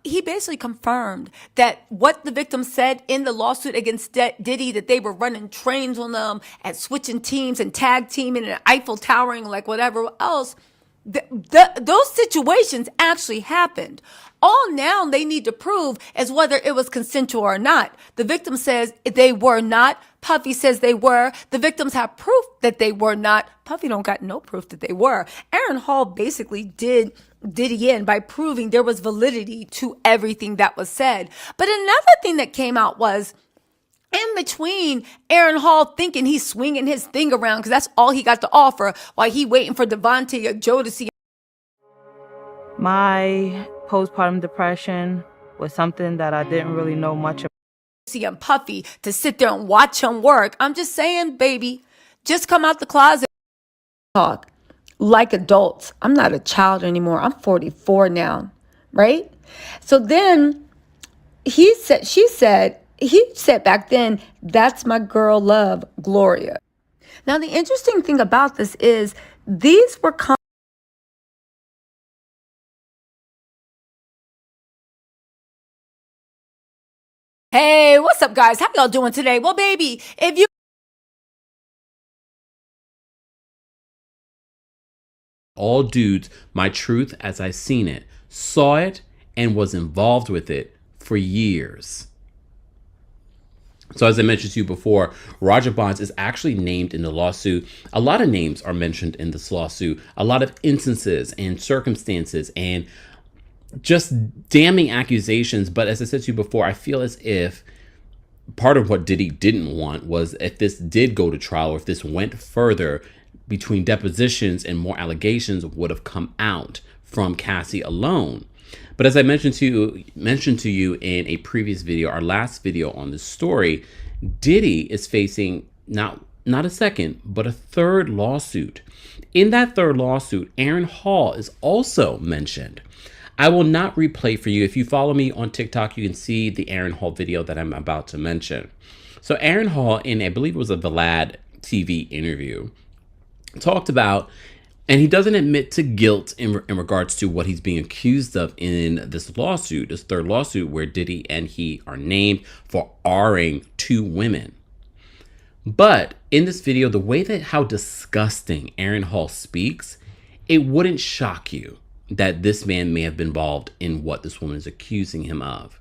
He basically confirmed that what the victim said in the lawsuit against Diddy, that they were running trains on them and switching teams and tag teaming and Eiffel Towering, like whatever else, those situations actually happened. All now they need to prove is whether it was consensual or not. The victim says they were not. Puffy says they were. The victims have proof that they were not. Puffy don't got no proof that they were. Aaron Hall basically did Diddy in by proving there was validity to everything that was said. But another thing that came out was, in between Aaron Hall thinking he's swinging his thing around because that's all he got to offer while he waiting for Devontae or Joe to see. My postpartum depression was something that I didn't really know much about. See him Puffy to sit there and watch him work. I'm just saying, baby, just come out the closet. Talk like adults. I'm not a child anymore. I'm 44 now, right? So then he said back then, that's my girl love, Gloria. Now, the interesting thing about this is these were Hey, what's up, guys? How y'all doing today? Well, baby, if you... All dudes, my truth as I seen it, saw it, and was involved with it for years. So as I mentioned to you before, Roger Bonds is actually named in the lawsuit. A lot of names are mentioned in this lawsuit. A lot of instances and circumstances and just damning accusations. But as I said to you before, I feel as if part of what Diddy didn't want was if this did go to trial or if this went further, between depositions and more allegations would have come out from Cassie alone. But as I mentioned to you in a previous video, our last video on this story, Diddy is facing not a second, but a third lawsuit. In that third lawsuit, Aaron Hall is also mentioned. I will not replay for you. If you follow me on TikTok, you can see the Aaron Hall video that I'm about to mention. So Aaron Hall, in I believe it was a Vlad TV interview, talked about And he doesn't admit to guilt in regards to what he's being accused of in this lawsuit, this third lawsuit where Diddy and he are named for R-ing 2 women. But in this video, the way that how disgusting Aaron Hall speaks, it wouldn't shock you that this man may have been involved in what this woman is accusing him of.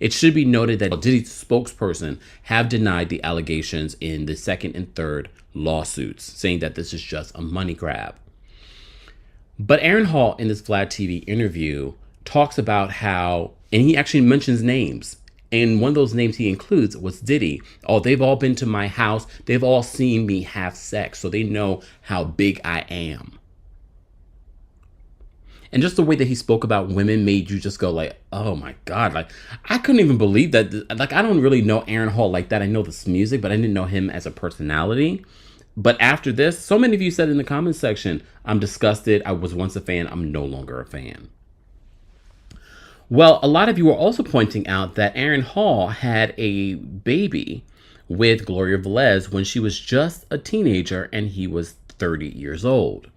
It should be noted that Diddy's spokesperson have denied the allegations in the second and third lawsuits, saying that this is just a money grab. But Aaron Hall in this Vlad TV interview talks about how, and he actually mentions names. And one of those names he includes was Diddy. Oh, they've all been to my house. They've all seen me have sex. So they know how big I am. And just the way that he spoke about women made you just go like, oh my God. Like, I couldn't even believe that. Like, I don't really know Aaron Hall like that. I know this music, but I didn't know him as a personality. But after this, so many of you said in the comments section, I'm disgusted. I was once a fan. I'm no longer a fan. Well, a lot of you were also pointing out that Aaron Hall had a baby with Gloria Velez when she was just a teenager and he was 30 years old.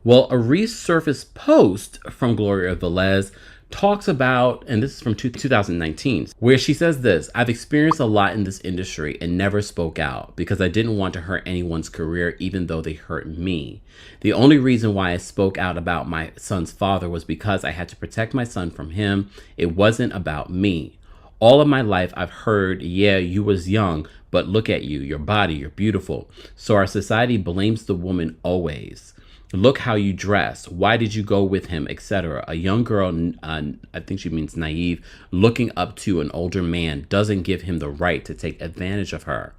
Well, a resurfaced post from Gloria Velez talks about, and this is from 2019, where she says this: I've experienced a lot in this industry and never spoke out because I didn't want to hurt anyone's career, even though they hurt me. The only reason why I spoke out about my son's father was because I had to protect my son from him. It wasn't about me. All of my life, I've heard, yeah, you was young, but look at you, your body, you're beautiful. So our society blames the woman always. Look how you dress. Why did you go with him, etc. A young girl, I think she means naive, looking up to an older man doesn't give him the right to take advantage of her.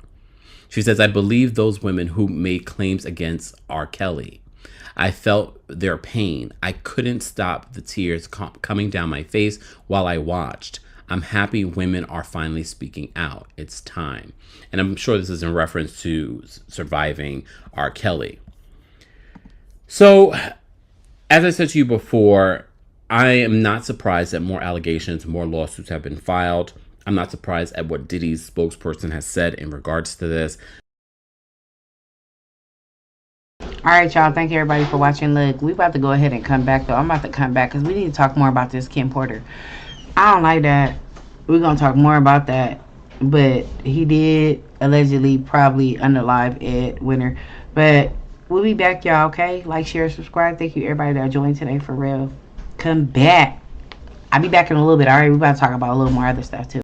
She says, I believe those women who made claims against R. Kelly. I felt their pain. I couldn't stop the tears coming down my face while I watched. I'm happy women are finally speaking out. It's time. And I'm sure this is in reference to surviving R. Kelly. So, as I said to you before, I am not surprised that more allegations, more lawsuits have been filed. I'm not surprised at what Diddy's spokesperson has said in regards to this. All right, y'all. Thank you, everybody, for watching. Look, we about to go ahead and come back, though. I'm about to come back because we need to talk more about this Kim Porter. I don't like that. We're going to talk more about that. But he did allegedly probably Unalive Ed winner. But we'll be back, y'all, okay? Like, share, subscribe. Thank you, everybody that joined today, for real. Come back. I'll be back in a little bit. All right, we're about to talk about a little more other stuff, too.